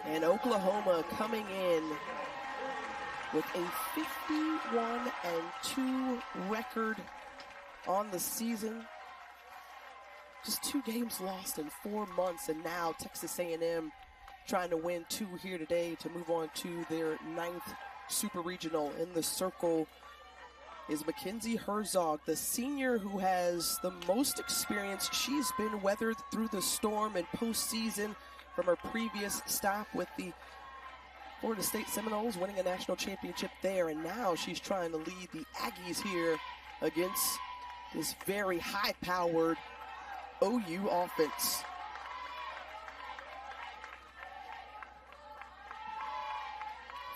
And Oklahoma coming in with a 51-2 record on the season. Just 2 games lost in 4 months, and now Texas A&M trying to win 2 here today to move on to their 9th Super Regional. In the circle is Mackenzie Herzog, the senior who has the most experience. She's been weathered through the storm and postseason from her previous stop with the Florida State Seminoles, winning a national championship there, and now she's trying to lead the Aggies here against this very high-powered OU offense.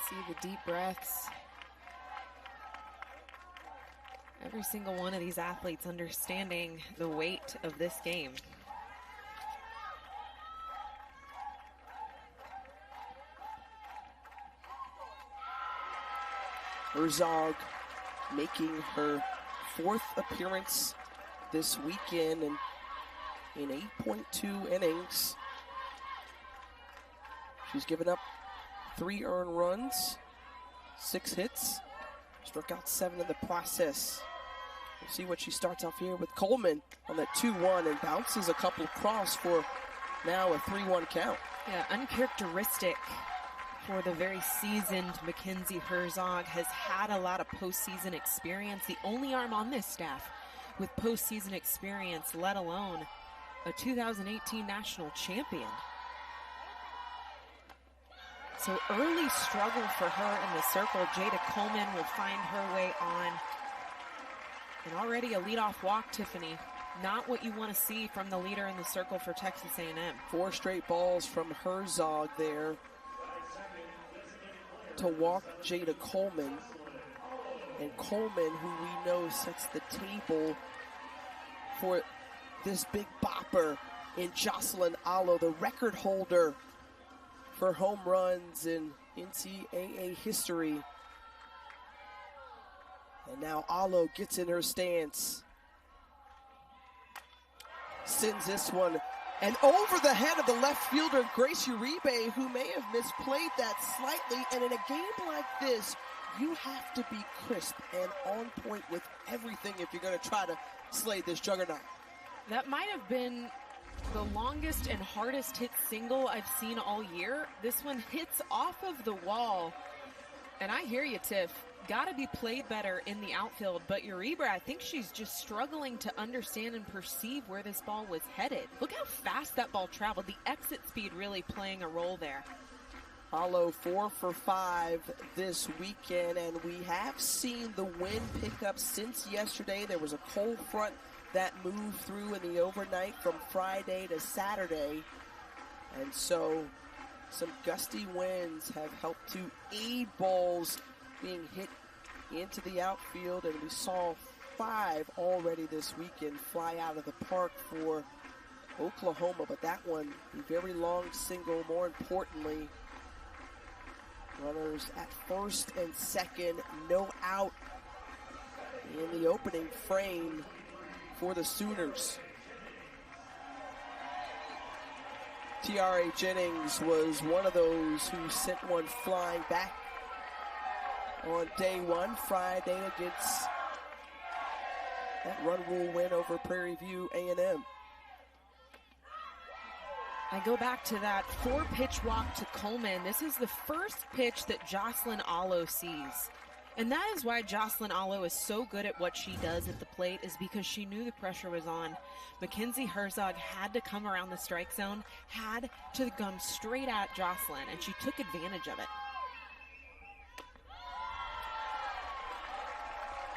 See the deep breaths. Every single one of these athletes understanding the weight of this game. Herzog making her 4th appearance this weekend, and in 8.2 innings, she's given up 3 earned runs, 6 hits, struck out 7 in the process. We'll see what she starts off here with Coleman on that 2-1 and bounces a couple across for now a 3-1 count. Yeah, uncharacteristic for the very seasoned Mackenzie Herzog. Has had a lot of postseason experience. The only arm on this staff with postseason experience, let alone a 2018 national champion. So early struggle for her in the circle. Jada Coleman will find her way on. And already a leadoff walk, Tiffany. Not what you want to see from the leader in the circle for Texas A&M. 4 straight balls from Herzog there to walk Jada Coleman. And Coleman, who we know sets the table for this big bopper in Jocelyn Alo, the record holder for home runs in NCAA history. And now Alo gets in her stance. Sends this one and over the head of the left fielder, Grace Uribe, who may have misplayed that slightly. And in a game like this, you have to be crisp and on point with everything if you're going to try to slay this juggernaut. That might have been the longest and hardest hit single I've seen all year. This one hits off of the wall. And I hear you, Tiff. Got to be played better in the outfield. But Uribe, I think she's just struggling to understand and perceive where this ball was headed. Look how fast that ball traveled. The exit speed really playing a role there. Alo 4 for 5 this weekend, and we have seen the wind pick up since yesterday. There was a cold front that moved through in the overnight from Friday to Saturday. And so some gusty winds have helped to aid balls being hit into the outfield, and we saw 5 already this weekend fly out of the park for Oklahoma. But that one, a very long single. More importantly, runners at first and second, no out in the opening frame for the Sooners. Tiare Jennings was one of those who sent one flying back on day 1, Friday, against that run rule win over Prairie View A&M. I go back to that 4-pitch walk to Coleman. This is the first pitch that Jocelyn Alo sees. And that is why Jocelyn Alo is so good at what she does at the plate, is because she knew the pressure was on. Mackenzie Herzog had to come around the strike zone, had to come straight at Jocelyn, and she took advantage of it.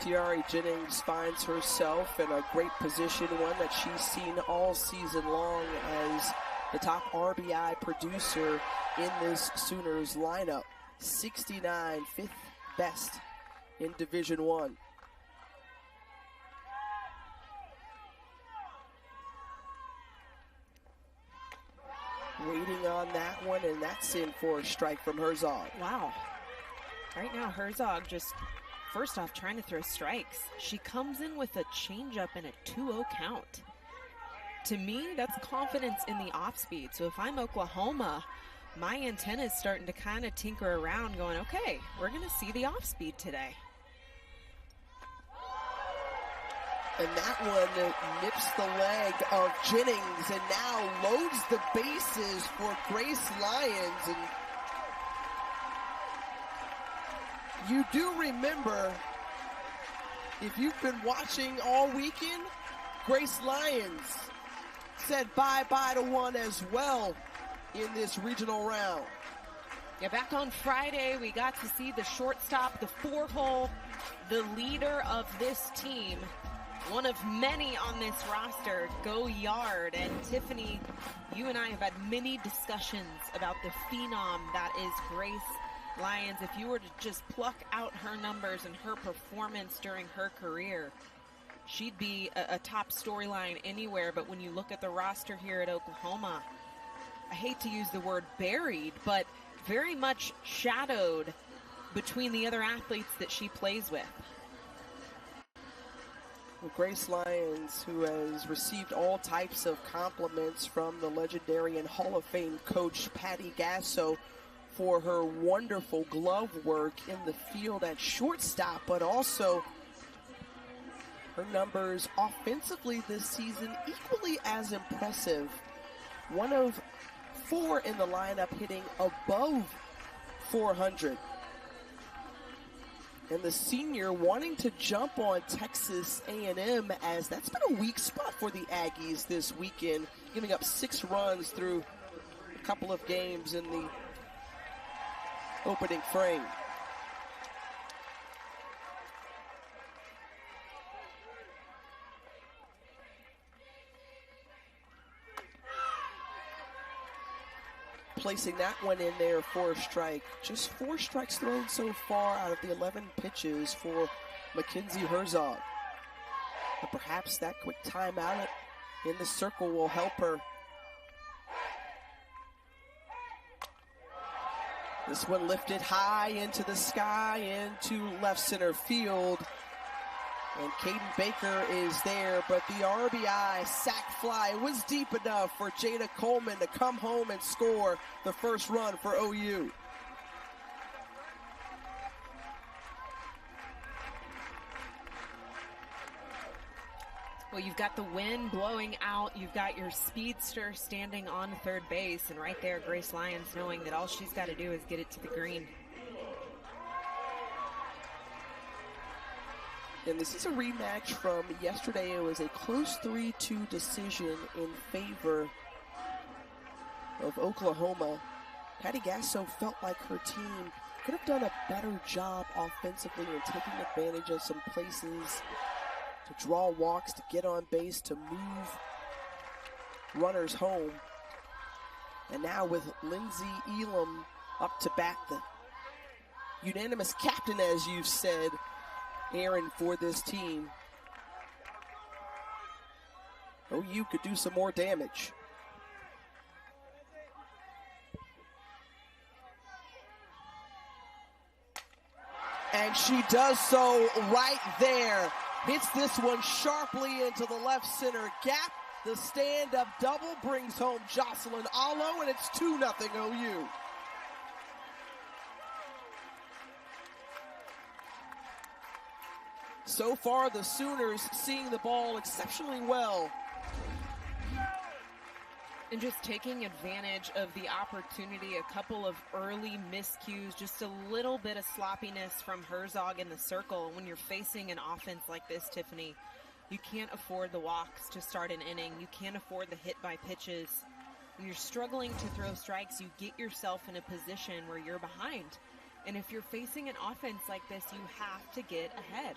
Tiare Jennings finds herself in a great position, one that she's seen all season long as the top RBI producer in this Sooners lineup. 69, 5th best in Division I. Waiting on that one, and that's in for a strike from Herzog. Wow. Right now, Herzog just, first off, trying to throw strikes. She comes in with a changeup and a 2-0 count. To me, that's confidence in the off speed. So if I'm Oklahoma, my antenna is starting to kind of tinker around going, okay, we're going to see the off speed today. And that one nips the leg of Jennings and now loads the bases for Grace Lyons. And you do remember, if you've been watching all weekend, Grace Lyons said bye-bye to one as well in this regional round. Yeah, back on Friday, we got to see the shortstop, the 4-hole, the leader of this team, one of many on this roster, go yard. And Tiffany, you and I have had many discussions about the phenom that is Grace Lyons. If you were to just pluck out her numbers and her performance during her career, she'd be a top storyline anywhere. But when you look at the roster here at Oklahoma, I hate to use the word buried, but very much shadowed between the other athletes that she plays with. Well, Grace Lyons, who has received all types of compliments from the legendary and Hall of Fame coach Patty Gasso for her wonderful glove work in the field at shortstop, but also her numbers offensively this season equally as impressive. One of 4 in the lineup hitting above 400. And the senior wanting to jump on Texas A&M, as that's been a weak spot for the Aggies this weekend, giving up 6 runs through a couple of games in the opening frame. Placing that one in there for a strike. Just 4 strikes thrown so far out of the 11 pitches for Mackenzie Herzog. But perhaps that quick timeout in the circle will help her. This one lifted high into the sky, into left center field. And Caden Baker is there, but the RBI sac fly was deep enough for Jada Coleman to come home and score the first run for OU. Well, you've got the wind blowing out. You've got your speedster standing on third base. And right there, Grace Lyons knowing that all she's got to do is get it to the green. And this is a rematch from yesterday. It was a close 3-2 decision in favor of Oklahoma. Patty Gasso felt like her team could have done a better job offensively in taking advantage of some places to draw walks, to get on base, to move runners home. And now with Lindsey Elam up to bat, the unanimous captain, as you've said, Aaron, for this team, OU could do some more damage. And she does so right there. Hits this one sharply into the left center gap. The stand-up double brings home Jocelyn Allo, and it's 2-0 OU. So far, the Sooners seeing the ball exceptionally well. And just taking advantage of the opportunity, a couple of early miscues, just a little bit of sloppiness from Herzog in the circle. When you're facing an offense like this, Tiffany, you can't afford the walks to start an inning. You can't afford the hit by pitches. When you're struggling to throw strikes, you get yourself in a position where you're behind. And if you're facing an offense like this, you have to get ahead.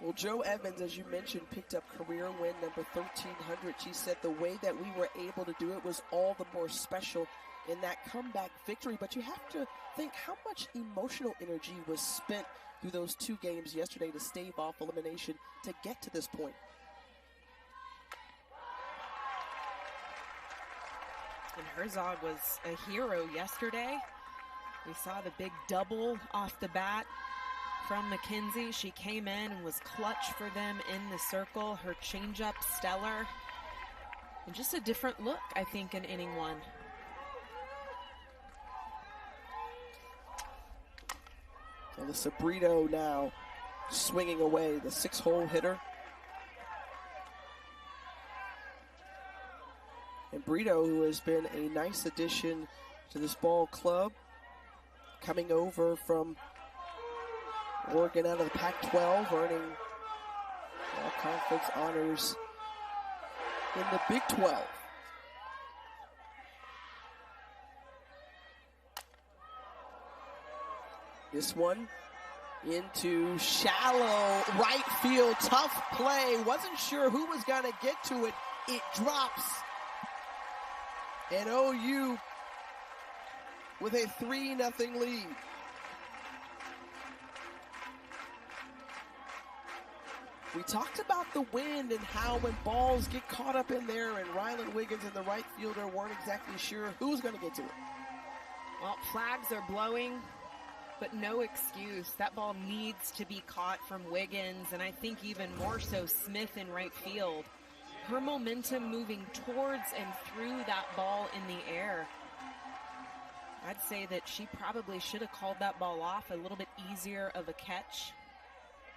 Well, Jo Evans, as you mentioned, picked up career win number 1,300. She said the way that we were able to do it was all the more special in that comeback victory. But you have to think how much emotional energy was spent through those 2 games yesterday to stave off elimination to get to this point. And Herzog was a hero yesterday. We saw the big double off the bat from Mackenzie. She came in and was clutch for them in the circle. Her changeup stellar. And just a different look, I think, in inning 1. Alyssa Brito now swinging away, the 6-hole hitter. And Brito, who has been a nice addition to this ball club, coming over from Oregon out of the Pac-12, earning all-conference honors in the Big 12. This one into shallow right field, tough play. Wasn't sure who was going to get to it. It drops. And OU with a 3-0 lead. We talked about the wind and how when balls get caught up in there, and Rylan Wiggins and the right fielder weren't exactly sure who's going to get to it. Well, flags are blowing, but no excuse. That ball needs to be caught from Wiggins, and I think even more so Smith in right field. Her momentum moving towards and through that ball in the air. I'd say that she probably should have called that ball off, a little bit easier of a catch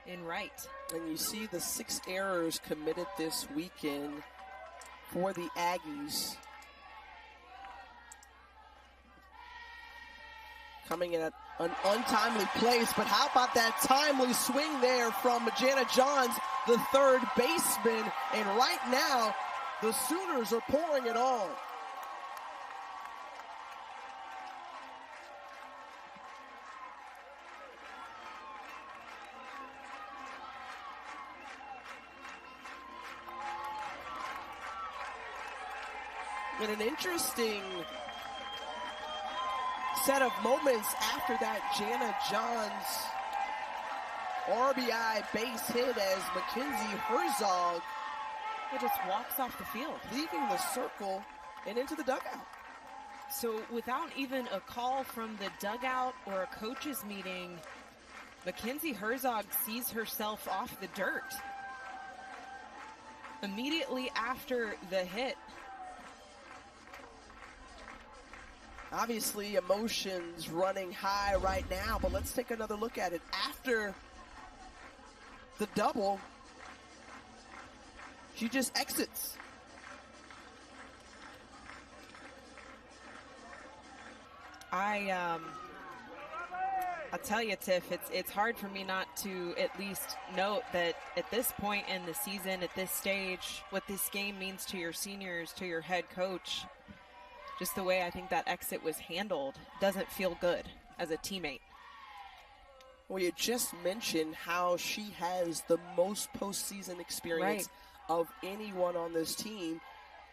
in right. And you see the 6 errors committed this weekend for the Aggies. Coming in at an untimely place, but how about that timely swing there from Jana Johns, the third baseman, and right now the Sooners are pouring it on. And an interesting set of moments after that Jana Johns RBI base hit as Mackenzie Herzog just walks off the field, leaving the circle and into the dugout. So without even a call from the dugout or a coach's meeting, Mackenzie Herzog sees herself off the dirt. Immediately after the hit. Obviously, emotions running high right now, but let's take another look at it. After the double, she just exits. I'll tell you, Tiff, it's hard for me not to at least note that at this point in the season, at this stage, what this game means to your seniors, to your head coach, just the way I think that exit was handled doesn't feel good as a teammate. Well, you just mentioned how she has the most postseason experience of anyone on this team,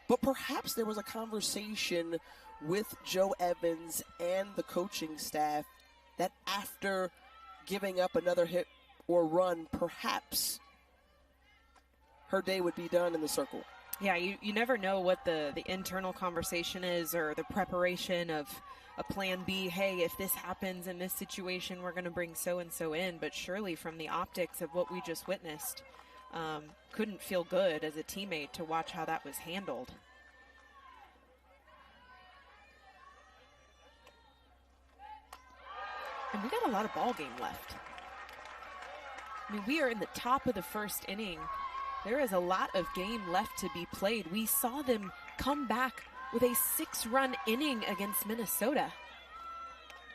but perhaps there was a conversation with Jo Evans and the coaching staff that after giving up another hit or run, perhaps her day would be done in the circle. Yeah, you never know what the internal conversation is or the preparation of a plan B. Hey, if this happens in this situation, we're going to bring so-and-so in. But surely from the optics of what we just witnessed, couldn't feel good as a teammate to watch how that was handled. And we got a lot of ball game left. I mean, we are in the top of the first inning. There is a lot of game left to be played. We saw them come back with a 6-run inning against Minnesota.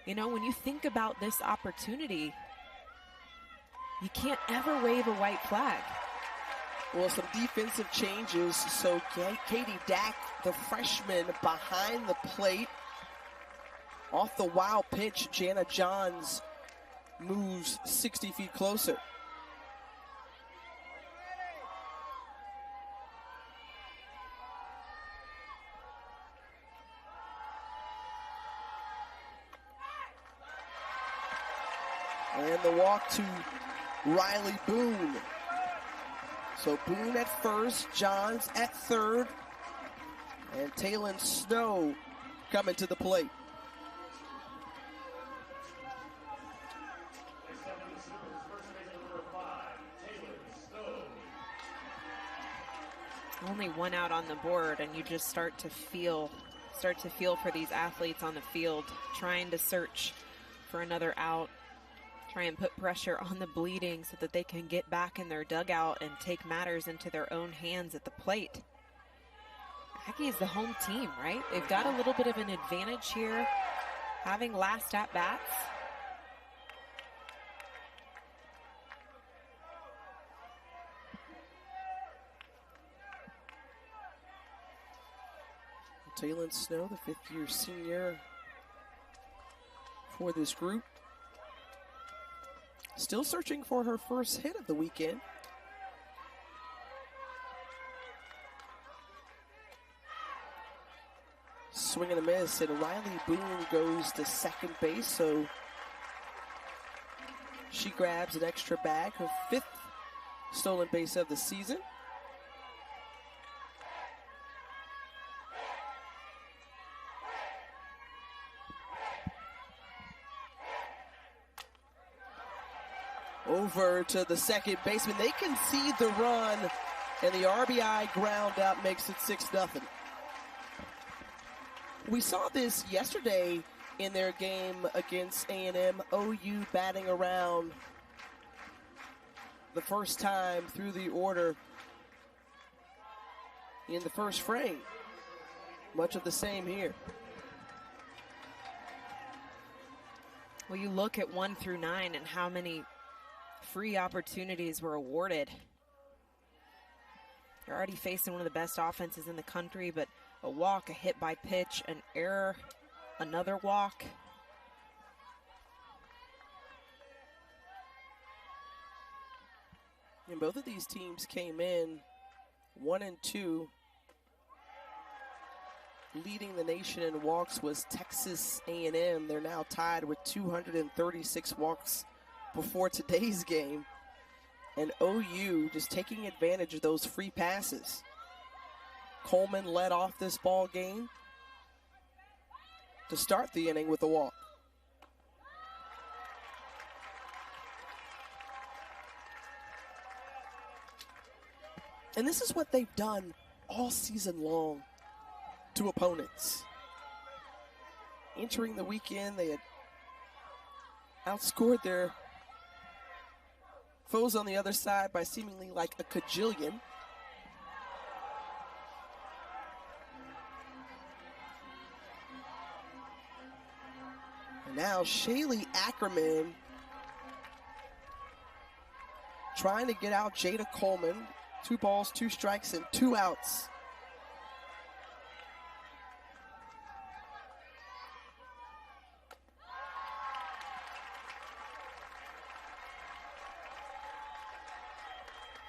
You know, when you think about this opportunity, you can't ever wave a white flag. Well, some defensive changes. So Katie Dack, the freshman, behind the plate. Off the wild pitch, Jana Johns moves 60 feet closer. And the walk to Riley Boone. So Boone at first, Johns at third, and Taylon Snow coming to the plate. Only one out on the board, and you just start to feel for these athletes on the field, trying to search for another out, try and put pressure on the Bleeding so that they can get back in their dugout and take matters into their own hands at the plate. Aggies the home team, right? They've got a little bit of an advantage here, having last at bats. Taylon Snow, the fifth-year senior for this group, still searching for her first hit of the weekend. Swing and a miss, and Riley Boone goes to second base, so she grabs an extra bag, her fifth stolen base of the season. Over to the second baseman. They concede the run, and the RBI ground out makes it 6-0. We saw this yesterday in their game against A&M. OU batting around the first time through the order in the first frame. Much of the same here. Well, you look at 1 through 9 and how many free opportunities were awarded. They're already facing one of the best offenses in the country, but a walk, a hit by pitch, an error, another walk. And both of these teams came in 1-2. Leading the nation in walks was Texas A&M. They're now tied with 236 walks before today's game. And OU just taking advantage of those free passes. Coleman led off this ball game to start the inning with a walk. And this is what they've done all season long to opponents. Entering the weekend, they had outscored their foes on the other side by seemingly like a cajillion. And now Shaylee Ackerman trying to get out Jada Coleman. 2 balls, 2 strikes, and 2 outs.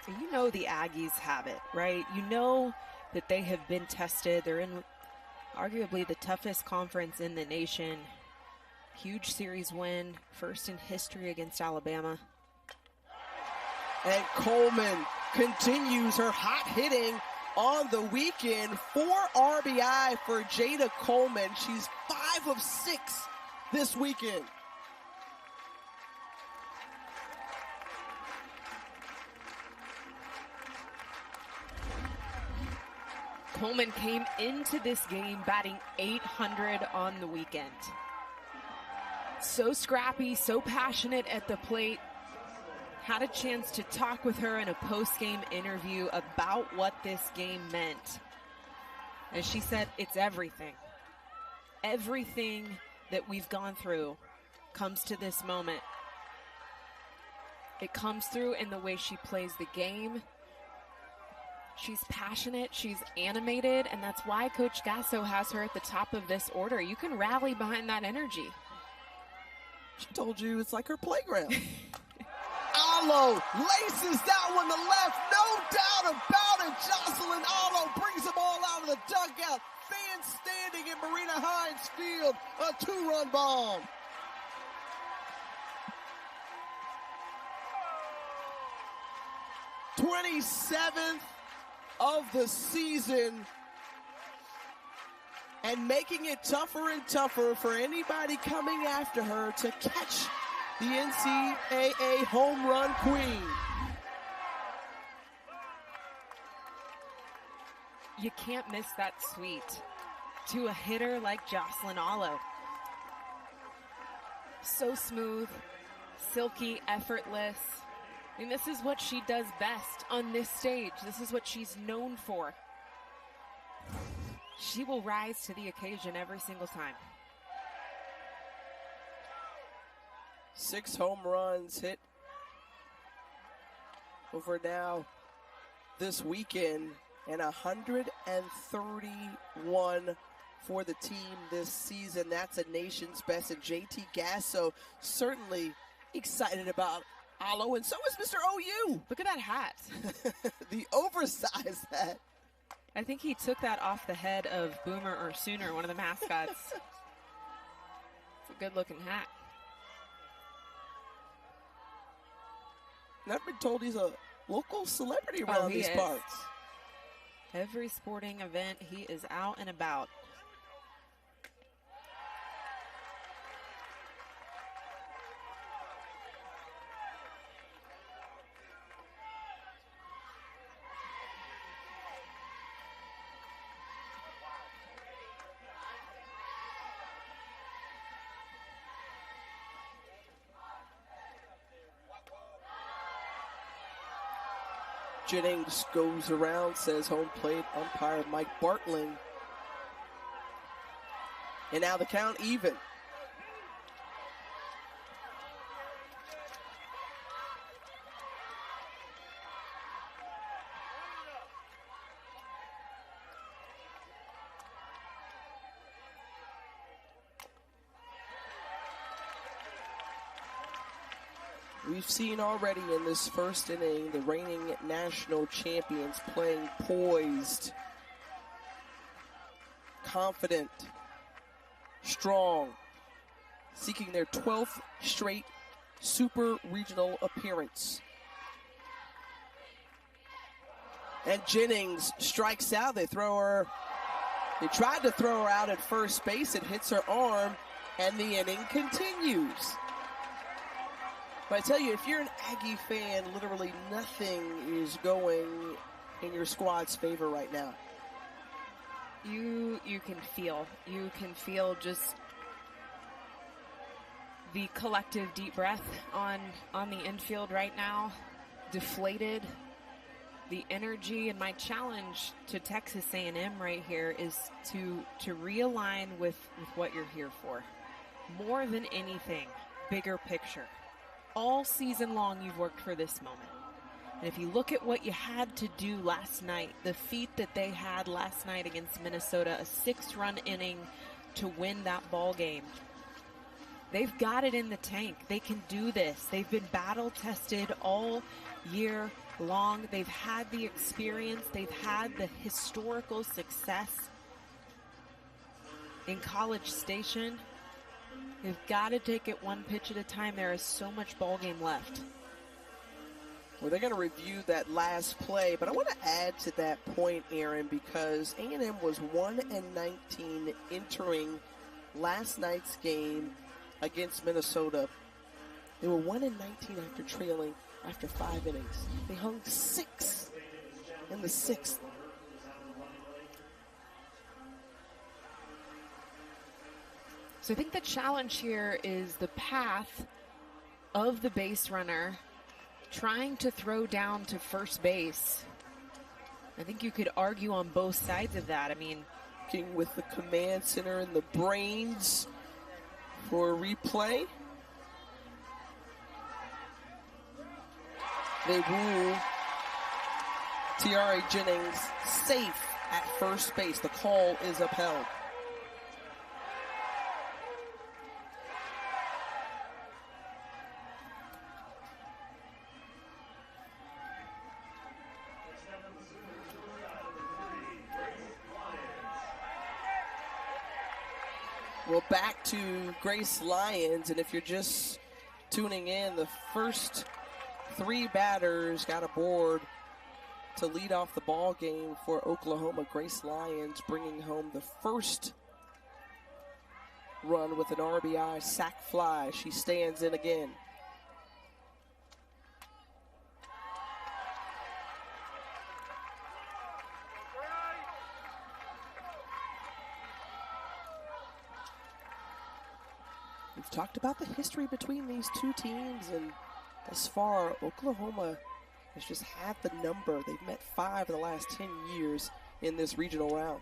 You know the Aggies have it, right? You know that they have been tested. They're in arguably the toughest conference in the nation. Huge series win, first in history against Alabama. And Coleman continues her hot hitting on the weekend. 4 RBI for Jada Coleman. She's 5 of 6 this weekend. Coleman came into this game batting .800 on the weekend. So scrappy, so passionate at the plate. Had a chance to talk with her in a post-game interview about what this game meant. And she said, it's everything. Everything that we've gone through comes to this moment. It comes through in the way she plays the game. She's passionate, she's animated, and that's why Coach Gasso has her at the top of this order. You can rally behind that energy. She told you it's like her playground. Allo laces that one to left, no doubt about it. Jocelyn Allo brings them all out of the dugout. Fans standing in Marina Hines Field, a 2-run bomb. #27th of the season, and making it tougher and tougher for anybody coming after her to catch the NCAA home run queen. You can't miss that sweet to a hitter like Jocelyn Allo. So smooth, silky, effortless. I mean, this is what she does best on this stage. This is what she's known for. She will rise to the occasion every single time. 6 home runs hit over now this weekend, and 131 for the team this season. That's a nation's best, and JT Gasso certainly excited about Alo, and so is Mr. OU. Look at that hat. The oversized hat. I think he took that off the head of Boomer or Sooner, one of the mascots. It's a good-looking hat. And I've been told he's a local celebrity around these parts. Every sporting event, he is out and about. Jennings goes around, says home plate umpire Mike Bartling. And now the count even. We've seen already in this first inning the reigning national champions playing poised, confident, strong, seeking their 12th straight super regional appearance. And Jennings strikes out. They tried to throw her out at first base. It hits her arm, and the inning continues. But I tell you, if you're an Aggie fan, literally nothing is going in your squad's favor right now. You can feel just the collective deep breath on the infield right now, deflated. The energy, and my challenge to Texas A&M right here is to realign with what you're here for. More than anything, bigger picture. All season long, you've worked for this moment. And if you look at what you had to do last night, the feat that they had last night against Minnesota, a 6-run inning to win that ball game, they've got it in the tank. They can do this. They've been battle tested all year long. They've had the experience. They've had the historical success in College Station. They've got to take it one pitch at a time. There is so much ball game left. Well, they're going to review that last play, but I want to add to that point, Aaron, because A&M was 1-19 entering last night's game against Minnesota. They were 1-19 after trailing after 5 innings. They hung 6 in the 6th. So I think the challenge here is the path of the base runner trying to throw down to first base. I think you could argue on both sides of that. I mean, working with the command center and the brains for a replay. They rule Tiare Jennings safe at first base. The call is upheld. Well, back to Grace Lyons, and if you're just tuning in, the first 3 batters got aboard to lead off the ball game for Oklahoma. Grace Lyons bringing home the first run with an RBI sac fly. She stands in again. We've talked about the history between these two teams, and thus far, Oklahoma has just had the number. They've met 5 in the last 10 years in this regional round.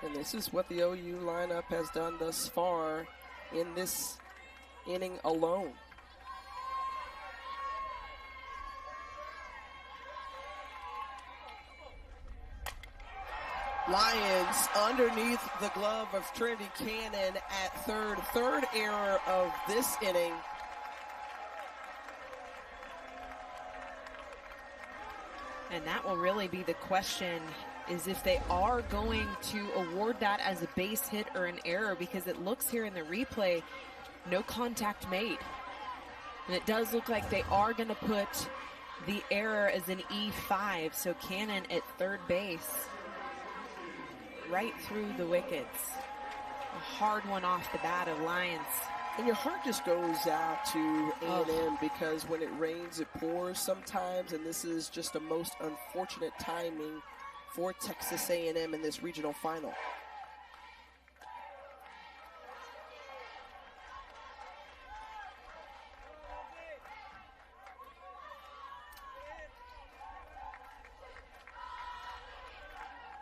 And this is what the OU lineup has done thus far in this inning alone. Lions underneath the glove of Trinity Cannon at third error of this inning. And that will really be the question, is if they are going to award that as a base hit or an error, because it looks here in the replay, no contact made. And it does look like they are going to put the error as an E5, so Cannon at third base. Right through the wickets. A hard one off the bat of Lions. And your heart just goes out to A&M because when it rains, it pours sometimes, and this is just the most unfortunate timing for Texas A&M in this regional final.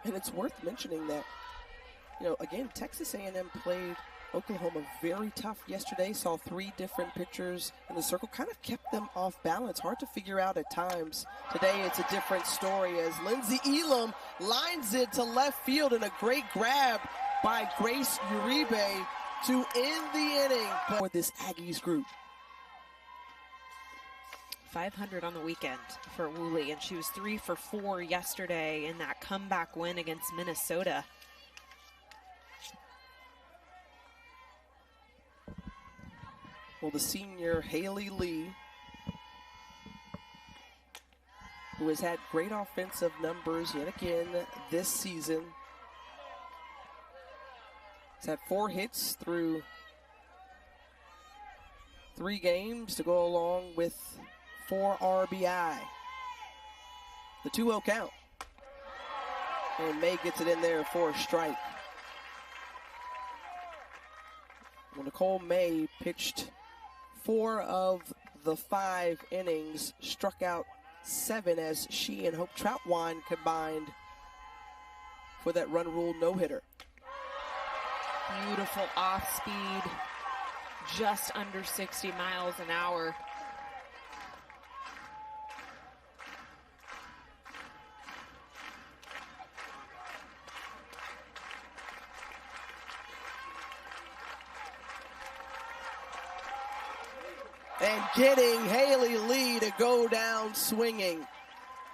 And it's worth mentioning that, you know, again, Texas A&M played Oklahoma very tough yesterday, saw 3 different pitchers in the circle, kind of kept them off balance. Hard to figure out at times. Today it's a different story as Lindsey Elam lines it to left field in a great grab by Grace Uribe to end the inning for this Aggies group. 500 on the weekend for Woolley, and she was 3 for 4 yesterday in that comeback win against Minnesota. Well, the senior Haley Lee, who has had great offensive numbers yet again this season, has had 4 hits through 3 games to go along with 4 RBI. The 2-0 count. And May gets it in there for a strike. Well, Nicole May pitched 4 of the 5 innings, struck out 7 as she and Hope Troutwine combined for that run rule no-hitter. Beautiful off speed, just under 60 miles an hour. And getting Haley Lee to go down swinging.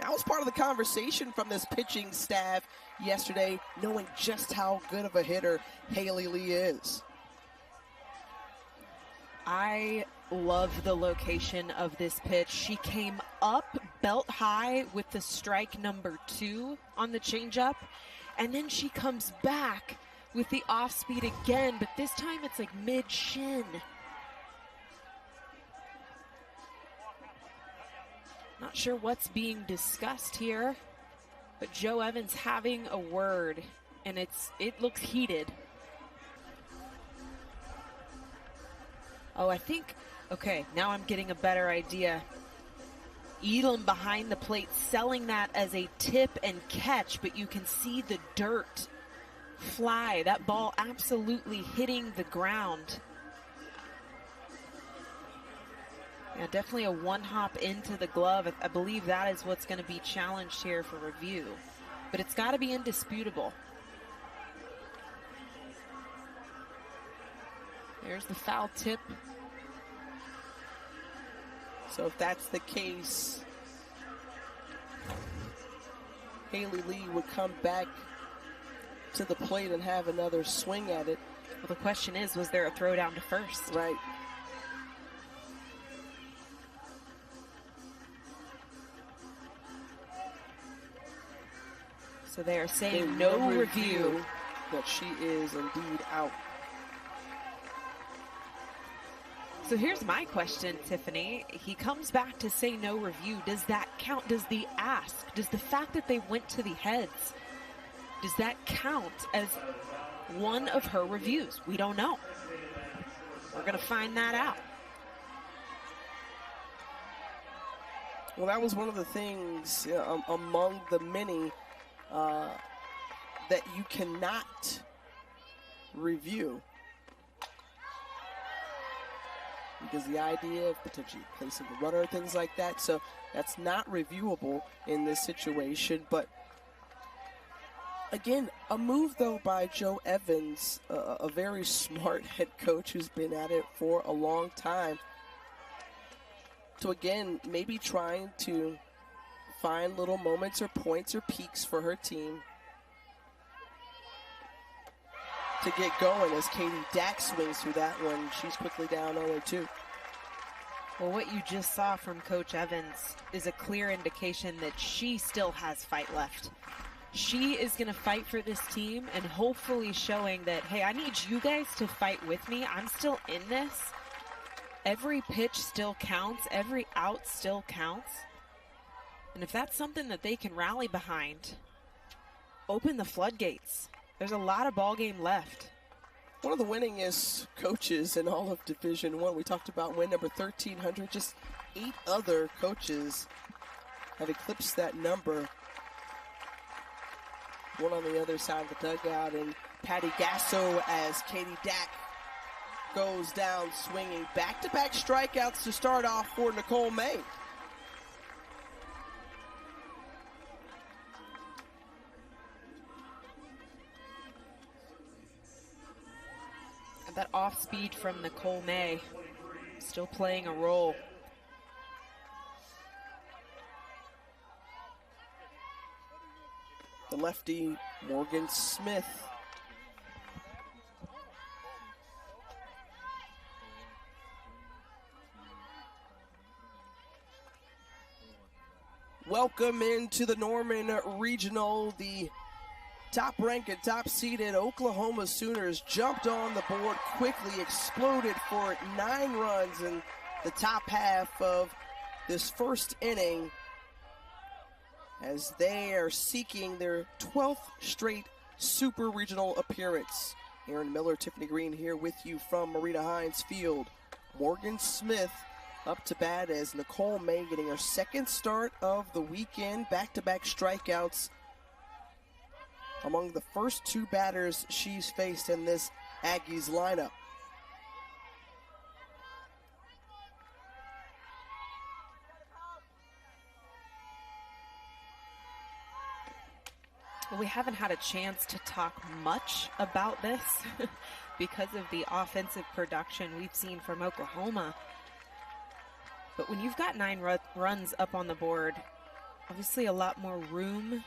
That was part of the conversation from this pitching staff yesterday, knowing just how good of a hitter Haley Lee is. I love the location of this pitch. She came up belt high with the strike number 2 on the changeup, and then she comes back with the off speed again, but this time it's like mid-shin. Not sure what's being discussed here, but Joe Evans having a word, and it looks heated. Oh, I think, okay, now I'm getting a better idea. Elam behind the plate selling that as a tip and catch, but you can see the dirt fly. That ball absolutely hitting the ground. Yeah, definitely a one-hop into the glove. I believe that is what's going to be challenged here for review. But it's got to be indisputable. There's the foul tip. So if that's the case, Haley Lee would come back to the plate and have another swing at it. Well, the question is, was there a throw down to first? Right. So they are saying no review. That she is indeed out. So here's my question, Tiffany. He comes back to say no review. Does that count? Does the ask, does the fact that they went to the heads, does that count as one of her reviews? We don't know. We're going to find that out. Well, that was one of the things among the many that you cannot review. Because the idea of potentially placing the runner, things like that, so that's not reviewable in this situation. But again, a move though by Joe Evans, a very smart head coach who's been at it for a long time. So again, maybe trying to find little moments or points or peaks for her team to get going as Katie Dack swings through that one. She's quickly down 0-2. Well, what you just saw from Coach Evans is a clear indication that she still has fight left. She is going to fight for this team and hopefully showing that, hey, I need you guys to fight with me. I'm still in this. Every pitch still counts. Every out still counts. And if that's something that they can rally behind, open the floodgates. There's a lot of ball game left. One of the winningest coaches in all of Division I. We talked about win number 1,300. Just 8 other coaches have eclipsed that number. One on the other side of the dugout, and Patty Gasso as Katie Dack goes down swinging. Back-to-back strikeouts to start off for Nicole May. That off speed from Nicole May still playing a role. The lefty, Morgan Smith. Welcome into the Norman Regional. The top-ranked and top-seeded Oklahoma Sooners jumped on the board quickly, exploded for 9 runs in the top half of this first inning as they are seeking their 12th straight Super Regional appearance. Aaron Miller, Tiffany Green here with you from Marina Hines Field. Morgan Smith up to bat as Nicole May getting her second start of the weekend. Back-to-back strikeouts among the first 2 batters she's faced in this Aggies lineup. Well, we haven't had a chance to talk much about this because of the offensive production we've seen from Oklahoma. But when you've got 9 runs up on the board, obviously a lot more room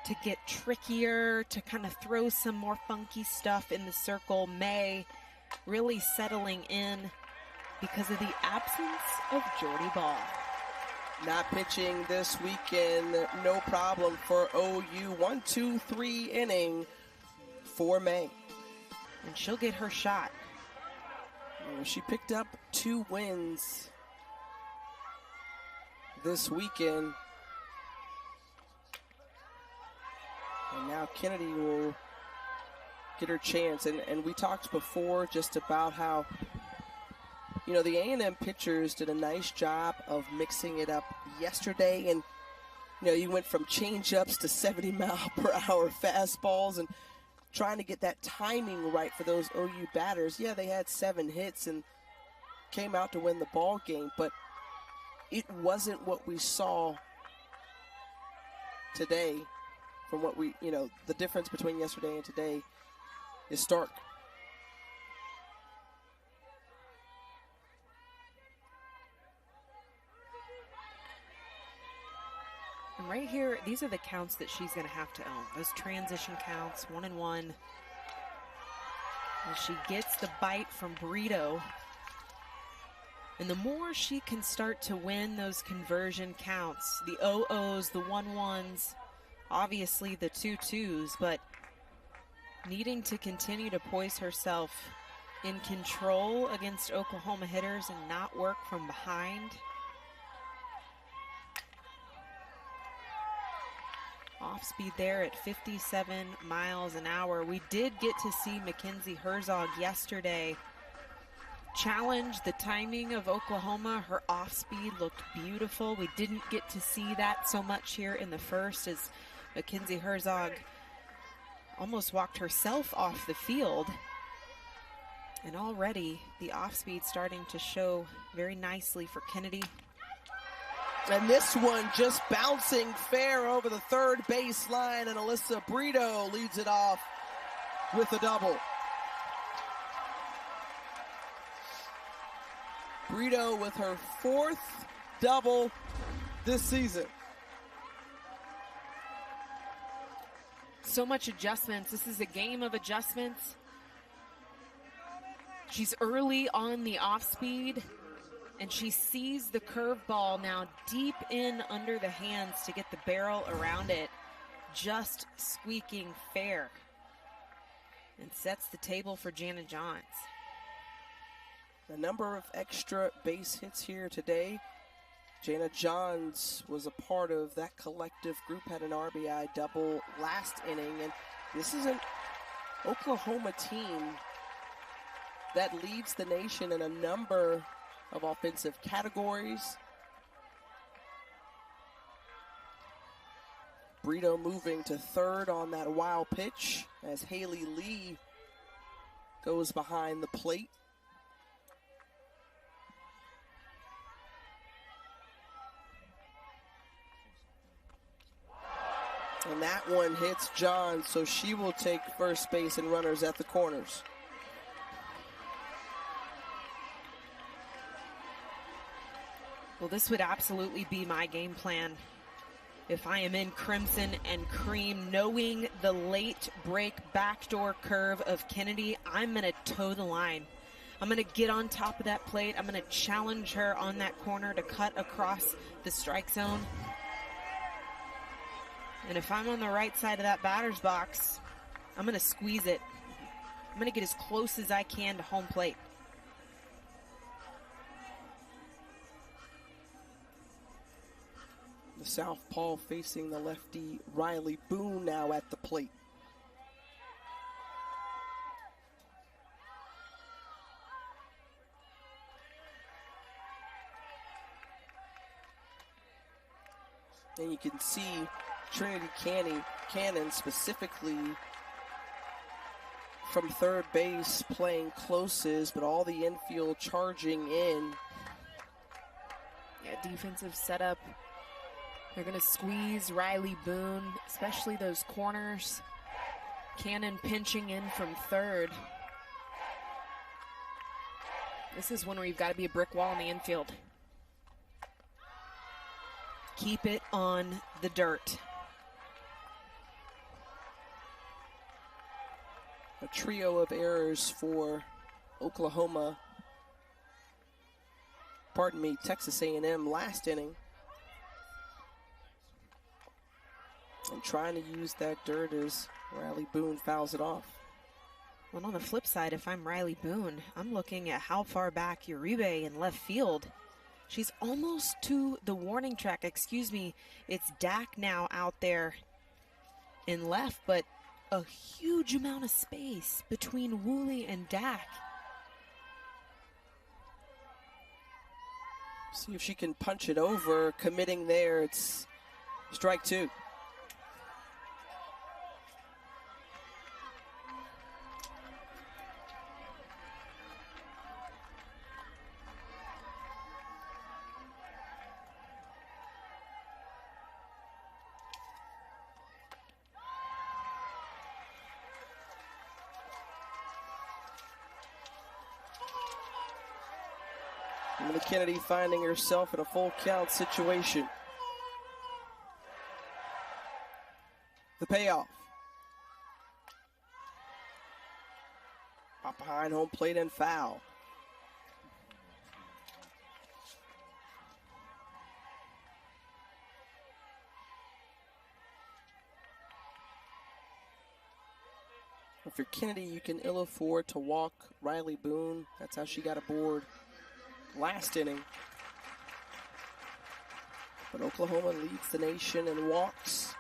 to get trickier, to kind of throw some more funky stuff in the circle. May really settling in because of the absence of Jordy Ball. Not pitching this weekend, no problem for OU. 1-2-3 inning for May. And she'll get her shot. She picked up 2 wins this weekend. And now Kennedy will get her chance. And we talked before just about how, you know, the A&M pitchers did a nice job of mixing it up yesterday. And, you know, you went from change-ups to 70-mile-per-hour fastballs and trying to get that timing right for those OU batters. Yeah, they had 7 hits and came out to win the ball game, but it wasn't what we saw today. From what we, you know, the difference between yesterday and today is stark. And right here, these are the counts that she's going to have to own. Those transition counts, 1-1. And she gets the bite from Brito. And the more she can start to win those conversion counts, the 0-0s, the 1-1s, obviously the 2-2s, but needing to continue to poise herself in control against Oklahoma hitters and not work from behind. Off speed there at 57 miles an hour. We did get to see Mackenzie Herzog yesterday challenge the timing of Oklahoma. Her off speed looked beautiful. We didn't get to see that so much here in the first, as Mackenzie Herzog almost walked herself off the field. And already the off speed starting to show very nicely for Kennedy. And this one just bouncing fair over the third baseline, and Alyssa Brito leads it off with a double. Brito with her 4th double this season. So much adjustments. This is a game of adjustments. She's early on the off speed, and she sees the curveball now deep in under the hands to get the barrel around it, just squeaking fair, and sets the table for Jana Johns. A number of extra base hits here today. Jana Johns was a part of that collective group, had an RBI double last inning, and this is an Oklahoma team that leads the nation in a number of offensive categories. Brito moving to third on that wild pitch as Haley Lee goes behind the plate. And that one hits John, so she will take first base and runners at the corners. Well, this would absolutely be my game plan if I am in crimson and cream. Knowing the late break backdoor curve of Kennedy, I'm going to toe the line. I'm going to get on top of that plate. I'm going to challenge her on that corner to cut across the strike zone. And if I'm on the right side of that batter's box, I'm going to squeeze it. I'm going to get as close as I can to home plate. The southpaw facing the lefty Riley Boone now at the plate. And you can see Trinity Cannon specifically from third base playing closest, but all the infield charging in. Yeah, defensive setup. They're going to squeeze Riley Boone, especially those corners. Cannon pinching in from third. This is one where you've got to be a brick wall in the infield. Keep it on the dirt. A trio of errors for Oklahoma. Pardon me, Texas A&M last inning. And trying to use that dirt as Riley Boone fouls it off. Well, on the flip side, if I'm Riley Boone, I'm looking at how far back Uribe in left field. She's almost to the warning track. Excuse me, it's Dak now out there in left, but a huge amount of space between Woolley and Dak. See if she can punch it over, committing there. It's strike two. Kennedy finding herself in a full count situation. The payoff. Up behind home plate and foul. If you're Kennedy, you can ill afford to walk Riley Boone. That's how she got aboard last inning. But Oklahoma leads the nation in walks.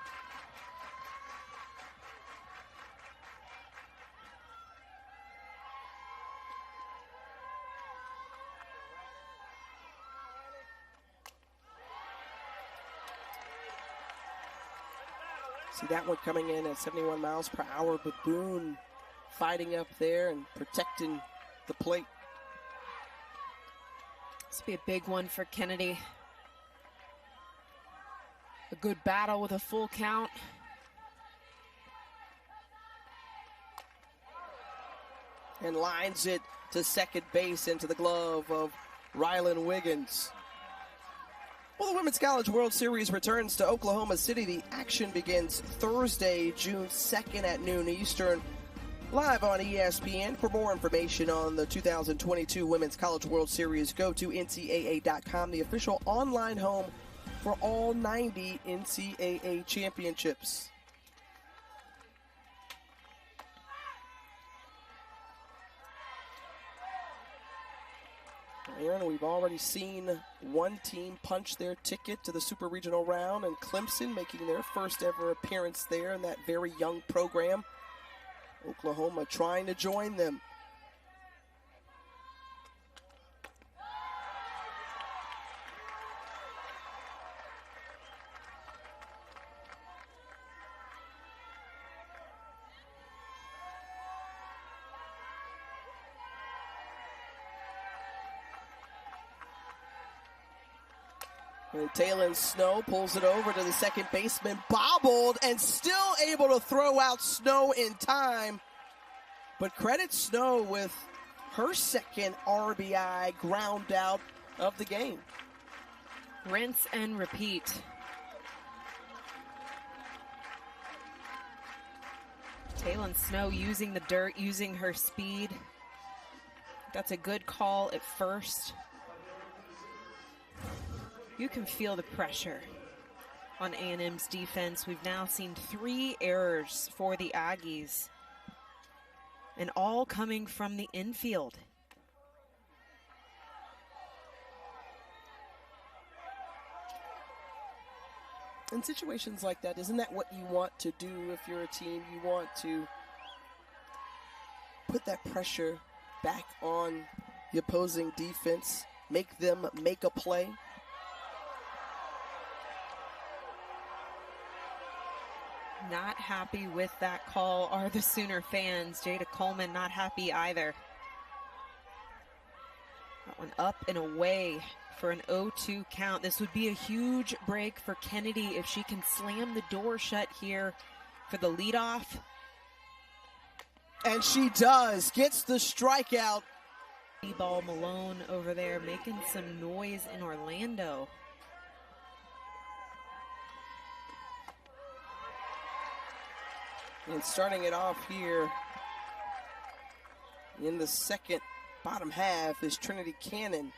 See that one coming in at 71 miles per hour, but Boone fighting up there and protecting the plate. This will be a big one for Kennedy. A good battle with a full count. And lines it to second base into the glove of Rylan Wiggins. Well, the Women's College World Series returns to Oklahoma City. The action begins Thursday, June 2nd at noon Eastern, live on ESPN. For more information on the 2022 Women's College World Series, go to NCAA.com, the official online home for all 90 NCAA championships. Aaron, we've already seen one team punch their ticket to the Super Regional round, and Clemson making their first ever appearance there in that very young program. Oklahoma trying to join them. And Taylon Snow pulls it over to the second baseman, bobbled, and still able to throw out Snow in time. But credit Snow with her second RBI ground out of the game. Rinse and repeat. Taylon Snow using the dirt, using her speed. That's a good call at first. You can feel the pressure on A&M's defense. We've now seen 3 errors for the Aggies, and all coming from the infield. In situations like that, isn't that what you want to do if you're a team? You want to put that pressure back on the opposing defense, make them make a play. Not happy with that call are the Sooner fans. Jada Coleman not happy either. That one up and away for an 0-2 count. This would be a huge break for Kennedy if she can slam the door shut here for the leadoff. And she does. Gets the strikeout. Ball Malone over there making some noise in Orlando. And starting it off here in the second bottom half is Trinity Cannon.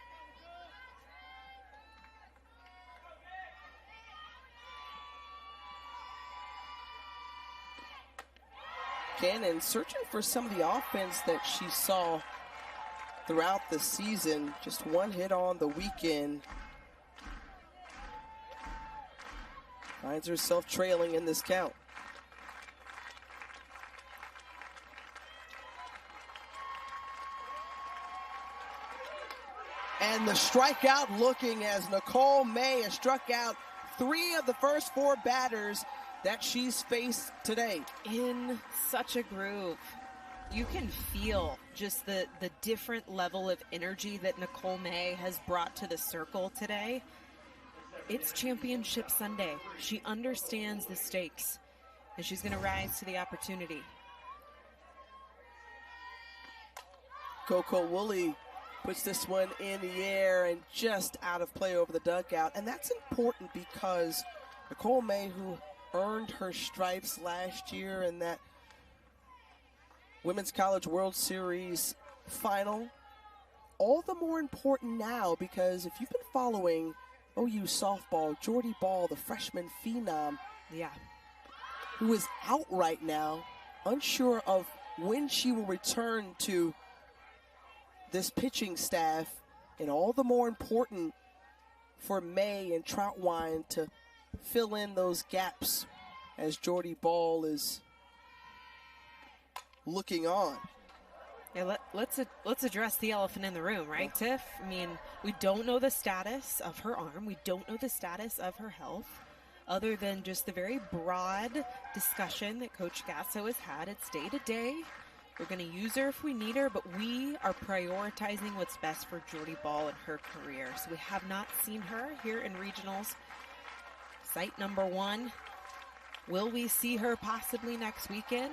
Cannon searching for some of the offense that she saw throughout the season. Just one hit on the weekend. Finds herself trailing in this count. And the strikeout looking as Nicole May has struck out 3 of the first 4 batters that she's faced today. In such a groove. You can feel just the different level of energy that Nicole May has brought to the circle today. It's Championship Sunday. She understands the stakes, and she's going to rise to the opportunity. Coco Woolley puts this one in the air and just out of play over the dugout. And that's important because Nicole May, who earned her stripes last year in that Women's College World Series final, all the more important now because if you've been following OU softball, Jordy Ball, the freshman phenom, yeah, who is out right now, unsure of when she will return to this pitching staff, and all the more important for May and Troutwine to fill in those gaps as Jordy Bahl is looking on. Yeah, let's address the elephant in the room, right, Tiff? I mean, we don't know the status of her arm. We don't know the status of her health, other than just the very broad discussion that Coach Gasso has had. It's day to day. We're going to use her if we need her, but we are prioritizing what's best for Jordy Bahl and her career. So we have not seen her here in regionals. Site number 1. Will we see her possibly next weekend?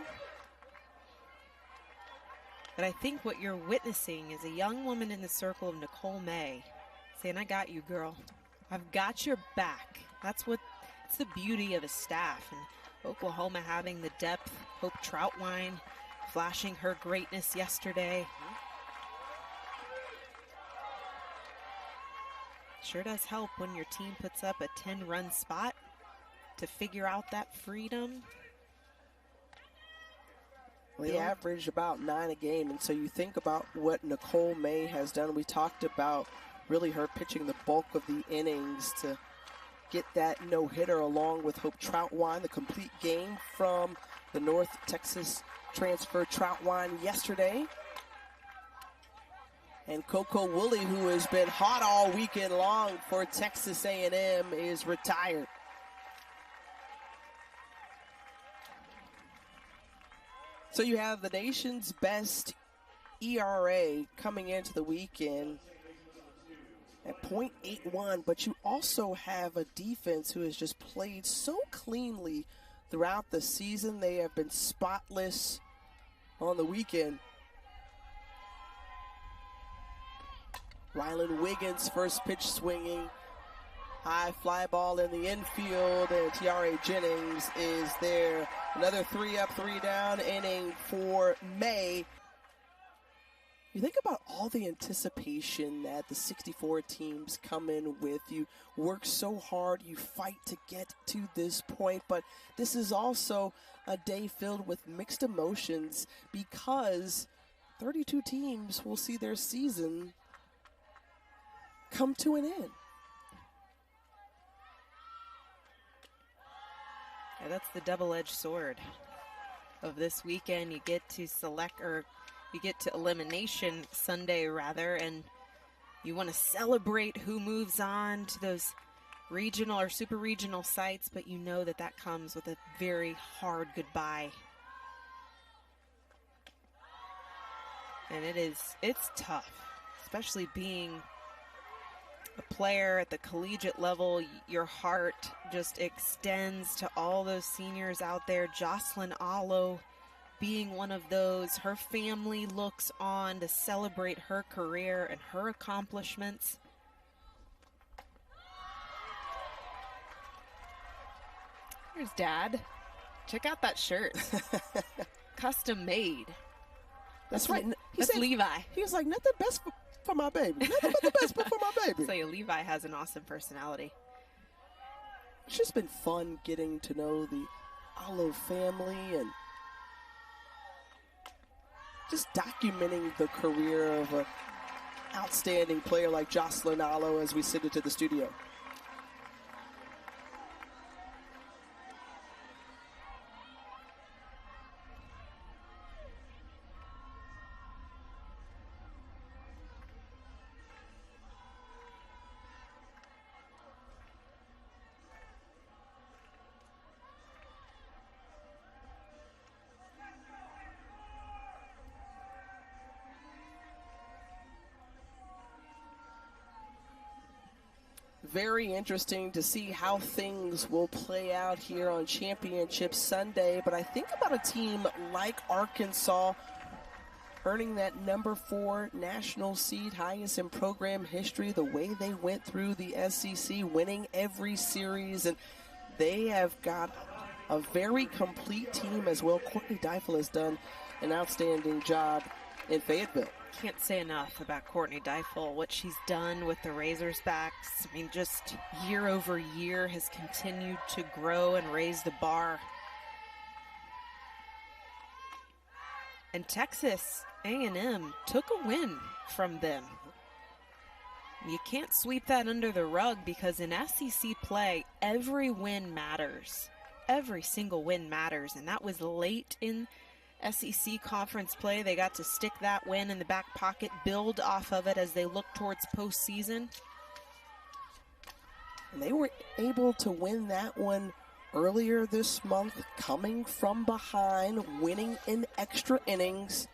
But I think what you're witnessing is a young woman in the circle of Nicole May saying, I got you, girl. I've got your back. It's the beauty of a staff. And Oklahoma having the depth. Hope Troutwine flashing her greatness yesterday. Sure does help when your team puts up a 10-run spot to figure out that freedom. They average about 9 a game, and so you think about what Nicole May has done. We talked about really her pitching the bulk of the innings to get that no-hitter, along with Hope Troutwine, the complete game from the North Texas transfer Troutwine yesterday. And Coco Woolley, who has been hot all weekend long for Texas A&M, is retired. So you have the nation's best ERA coming into the weekend at .81, but you also have a defense who has just played so cleanly throughout the season. They have been spotless on the weekend. Rylan Wiggins, first pitch swinging. High fly ball in the infield, and Tiare Jennings is there. Another 3 up, 3 down inning for May. You think about all the anticipation that the 64 teams come in with. You work so hard, you fight to get to this point, but this is also a day filled with mixed emotions because 32 teams will see their season come to an end. Yeah, that's the double-edged sword of this weekend. You get to you get to Elimination Sunday, rather, and you want to celebrate who moves on to those regional or super regional sites, but you know that comes with a very hard goodbye. And it's tough, especially being a player at the collegiate level. Your heart just extends to all those seniors out there. Jocelyn Allo being one of those. Her family looks on to celebrate her career and her accomplishments. Here's Dad. Check out that shirt. Custom made. That's right. That's Levi. He was like, nothing best for my baby. Nothing but the best for my baby. So Levi has an awesome personality. It's just been fun getting to know the Allo family and just documenting the career of an outstanding player like Jocelyn Allo as we send it to the studio. Very interesting to see how things will play out here on Championship Sunday. But I think about a team like Arkansas earning that number 4 national seed, highest in program history, the way they went through the SEC, winning every series. And they have got a very complete team as well. Courtney Deifel has done an outstanding job in Fayetteville. Can't say enough about Courtney Deifel, what she's done with the Razorbacks. I mean, just year over year has continued to grow and raise the bar. And Texas A&M took a win from them. You can't sweep that under the rug because in SEC play, every win matters. Every single win matters, and that was late in SEC conference play. They got to stick that win in the back pocket, build off of it as they look towards postseason. And they were able to win that one earlier this month, coming from behind, winning in extra innings.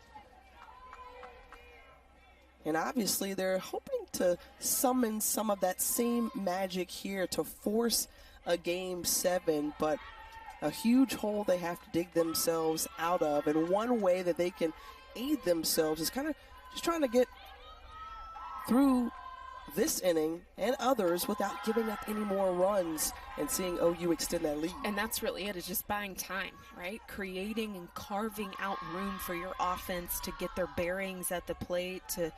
And obviously they're hoping to summon some of that same magic here to force a Game 7, but a huge hole they have to dig themselves out of. And one way that they can aid themselves is kind of just trying to get through this inning and others without giving up any more runs and seeing OU extend that lead. And that's really it, is just buying time, right? Creating and carving out room for your offense to get their bearings at the plate, to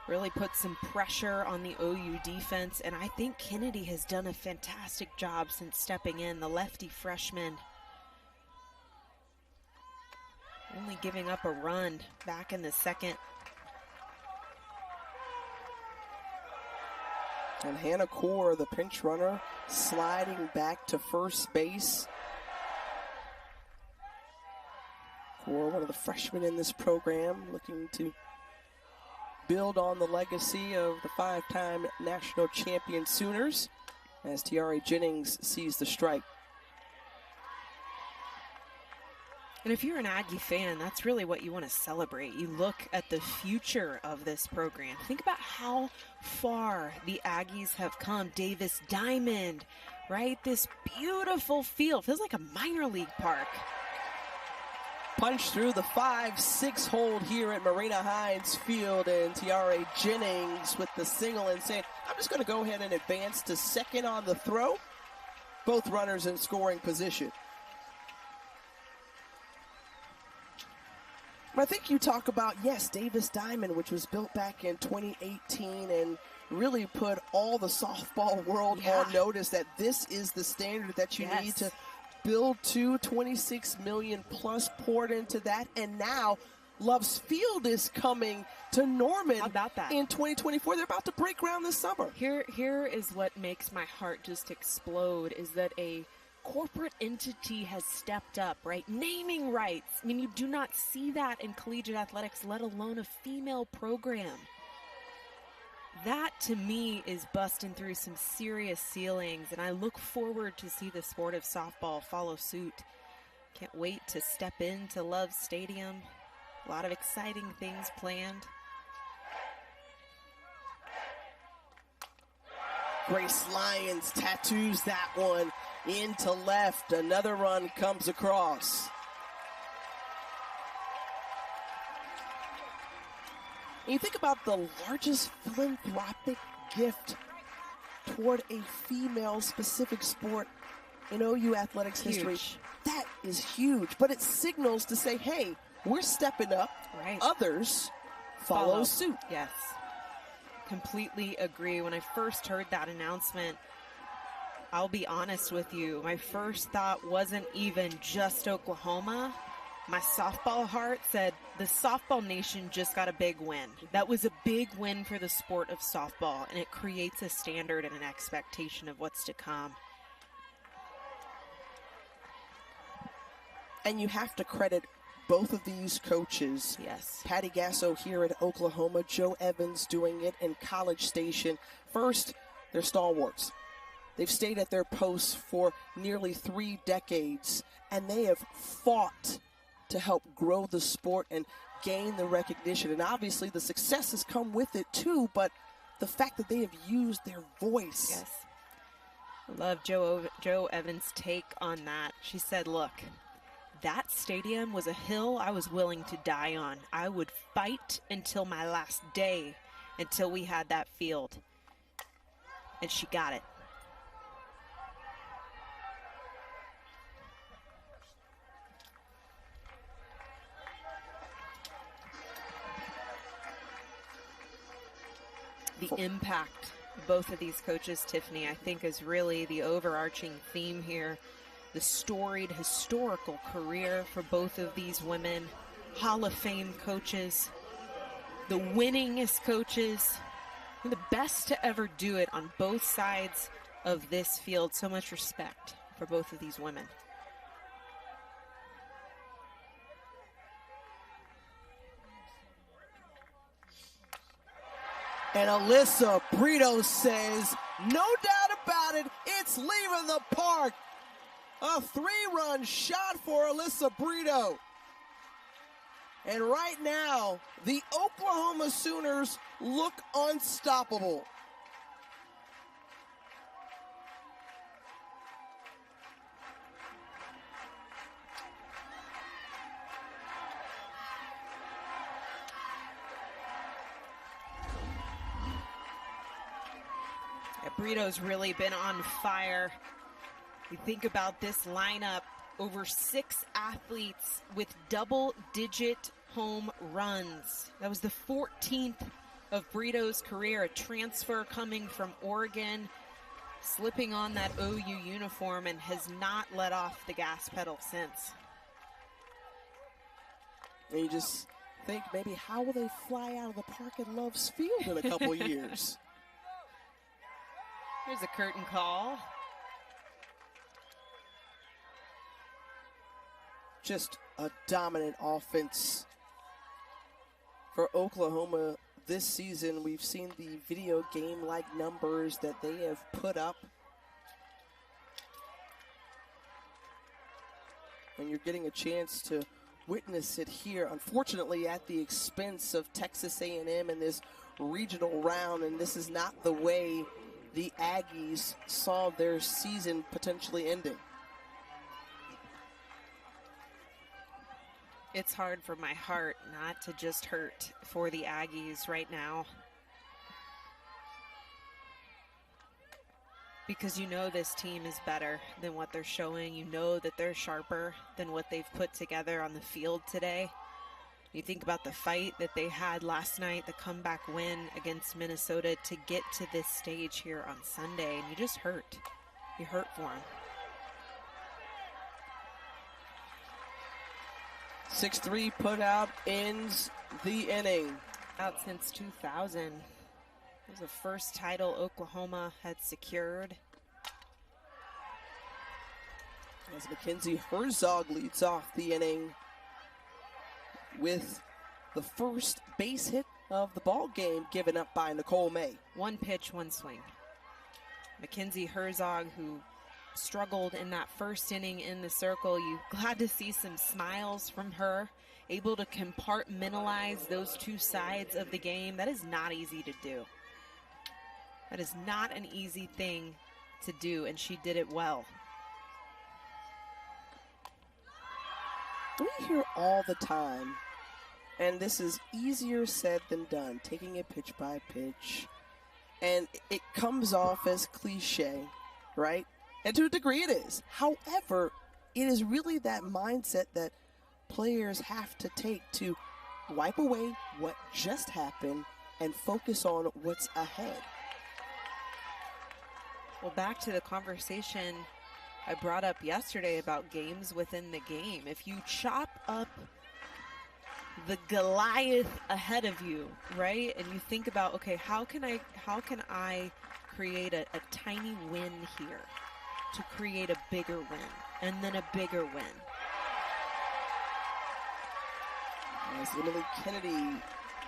really put some pressure on the OU defense. And I think Kennedy has done a fantastic job since stepping in, the lefty freshman. Only giving up a run back in the second. And Hannah Core, the pinch runner, sliding back to first base. Core, one of the freshmen in this program, looking to build on the legacy of the 5-time national champion Sooners as Tiare Jennings sees the strike. And if you're an Aggie fan, that's really what you want to celebrate. You look at the future of this program. Think about how far the Aggies have come. Davis Diamond, right? This beautiful field. Feels like a minor league park. Punch through the 5-6 hold here at Marina Hines Field, and Tiare Jennings with the single and saying, I'm just going to go ahead and advance to second on the throw. Both runners in scoring position. I think you talk about, yes, Davis Diamond, which was built back in 2018 and really put all the softball world on notice that this is the standard that you need to build to. 26 million plus poured into that, and now Love's Field is coming to Norman. How about that? In 2024. They're about to break ground this summer. Here is what makes my heart just explode, is that a corporate entity has stepped up, right? Naming rights. I mean, you do not see that in collegiate athletics, let alone a female program. That, to me, is busting through some serious ceilings, and I look forward to see the sport of softball follow suit. Can't wait to step into Love Stadium. A lot of exciting things planned. Grace Lyons tattoos that one into left. Another run comes across. And you think about the largest philanthropic gift toward a female-specific sport in OU athletics history. That is huge, but it signals to say, hey, we're stepping up. Right. Others follow suit. Yes. Completely agree. When I first heard that announcement, I'll be honest with you, my first thought wasn't even just Oklahoma. My softball heart said the softball nation just got a big win. That was a big win for the sport of softball, and it creates a standard and an expectation of what's to come. And you have to credit both of these coaches. Yes. Patty Gasso here at Oklahoma, Joe Evans doing it in College Station. First, they're stalwarts. They've stayed at their posts for nearly 3 decades, and they have fought to help grow the sport and gain the recognition. And obviously the success has come with it too, but the fact that they have used their voice. Yes. I love Joe Evans' take on that. She said, look, that stadium was a hill I was willing to die on. I would fight until my last day until we had that field. And she got it. The impact of both of these coaches, Tiffany, I think is really the overarching theme here. The storied, historical career for both of these women. Hall of Fame coaches, the winningest coaches, and the best to ever do it on both sides of this field. So much respect for both of these women. And Alyssa Brito says, no doubt about it, it's leaving the park. A 3-run shot for Alyssa Brito. And right now, the Oklahoma Sooners look unstoppable. Brito's really been on fire. You think about this lineup, over 6 athletes with double-digit home runs. That was the 14th of Brito's career, a transfer coming from Oregon, slipping on that OU uniform, and has not let off the gas pedal since. And you just think, maybe how will they fly out of the park at Love's Field in a couple years? Here's a curtain call. Just a dominant offense for Oklahoma this season. We've seen the video game-like numbers that they have put up. And you're getting a chance to witness it here, unfortunately at the expense of Texas A&M in this regional round, and this is not the way the Aggies saw their season potentially ending. It's hard for my heart not to just hurt for the Aggies right now. Because you know this team is better than what they're showing. You know that they're sharper than what they've put together on the field today. You think about the fight that they had last night, the comeback win against Minnesota to get to this stage here on Sunday, and you just hurt. You hurt for them. 6-3 put out ends the inning. Out since 2000. It was the first title Oklahoma had secured. As Mackenzie Herzog leads off the inning with the first base hit of the ball game given up by Nicole May. One pitch, one swing. Mackenzie Herzog, who struggled in that first inning in the circle, you glad to see some smiles from her, able to compartmentalize those two sides of the game. That is not easy to do. That is not an easy thing to do, and she did it well. We hear all the time, and this is easier said than done, taking it pitch by pitch, and it comes off as cliche, right? And to a degree it is. However, it is really that mindset that players have to take to wipe away what just happened and focus on what's ahead. Well, back to the conversation I brought up yesterday about games within the game. If you chop up the Goliath ahead of you, right? And you think about, okay, how can I create a tiny win here to create a bigger win and then a bigger win? As Emily Kennedy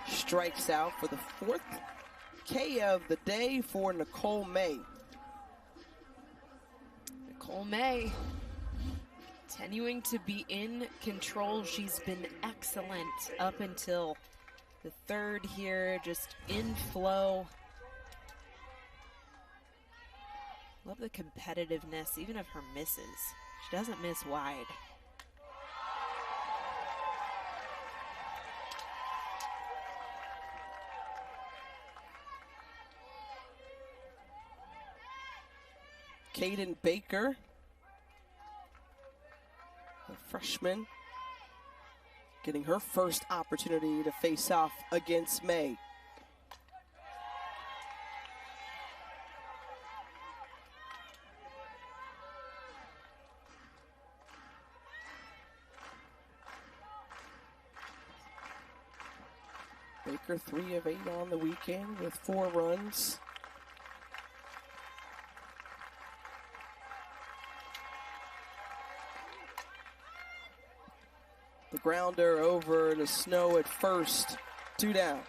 strikes out for the 4th K of the day for Nicole May. Nicole May continuing to be in control. She's been excellent up until the 3rd here, just in flow. Love the competitiveness, even of her misses. She doesn't miss wide. Caden Baker, the freshman, getting her first opportunity to face off against May. Becker 3 of 8 on the weekend with 4 runs. The grounder over to Snow at first. 2 down.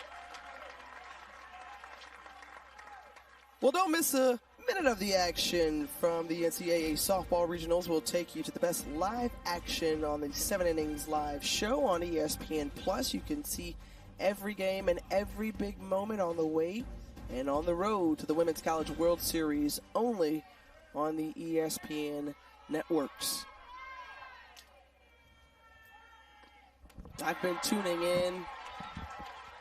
Well, don't miss a minute of the action from the NCAA Softball Regionals. We'll take you to the best live action on the 7 Innings Live show on ESPN+. You can see every game and every big moment on the way and on the road to the Women's College World Series only on the ESPN networks. I've been tuning in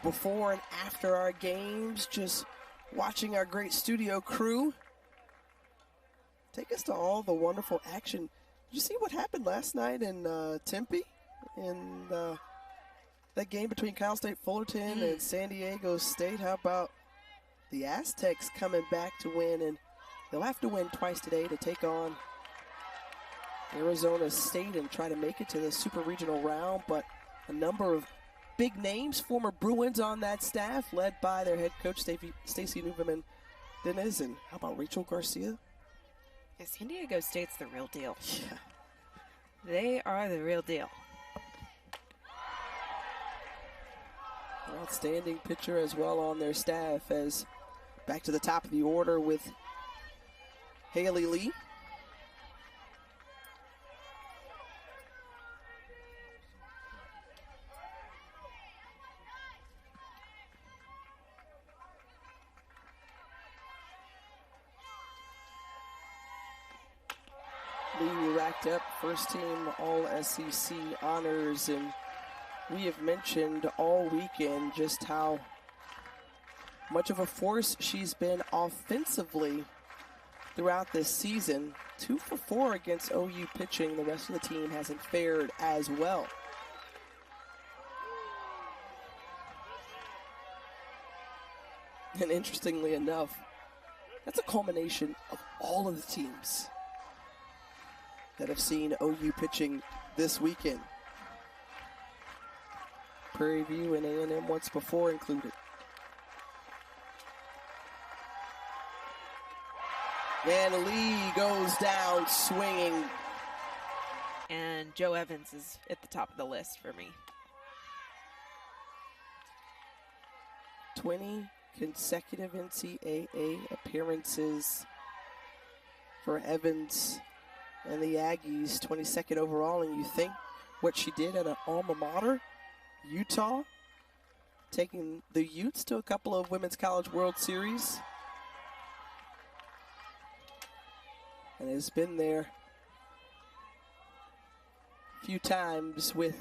before and after our games, just watching our great studio crew take us to all the wonderful action. Did you see what happened last night in Tempe in that game between Cal State Fullerton and San Diego State? How about the Aztecs coming back to win, and they'll have to win twice today to take on Arizona State and try to make it to the super regional round. But a number of big names, former Bruins on that staff, led by their head coach, Stacey Nuveman Diniz. And how about Rachel Garcia? Yeah, San Diego State's the real deal. Yeah. They are the real deal. An outstanding pitcher as well on their staff, as back to the top of the order with Haley Lee. Lee racked up first team All-SEC honors, and we have mentioned all weekend just how much of a force she's been offensively throughout this season. 2 for 4 against OU pitching. The rest of the team hasn't fared as well. And interestingly enough, that's a culmination of all of the teams that have seen OU pitching this weekend. Prairie View and A&M once before included. And Lee goes down swinging. And Joe Evans is at the top of the list for me. 20 consecutive NCAA appearances for Evans and the Aggies, 22nd overall. And you think what she did at an alma mater, Utah, taking the Utes to a couple of Women's College World Series, and has been there a few times with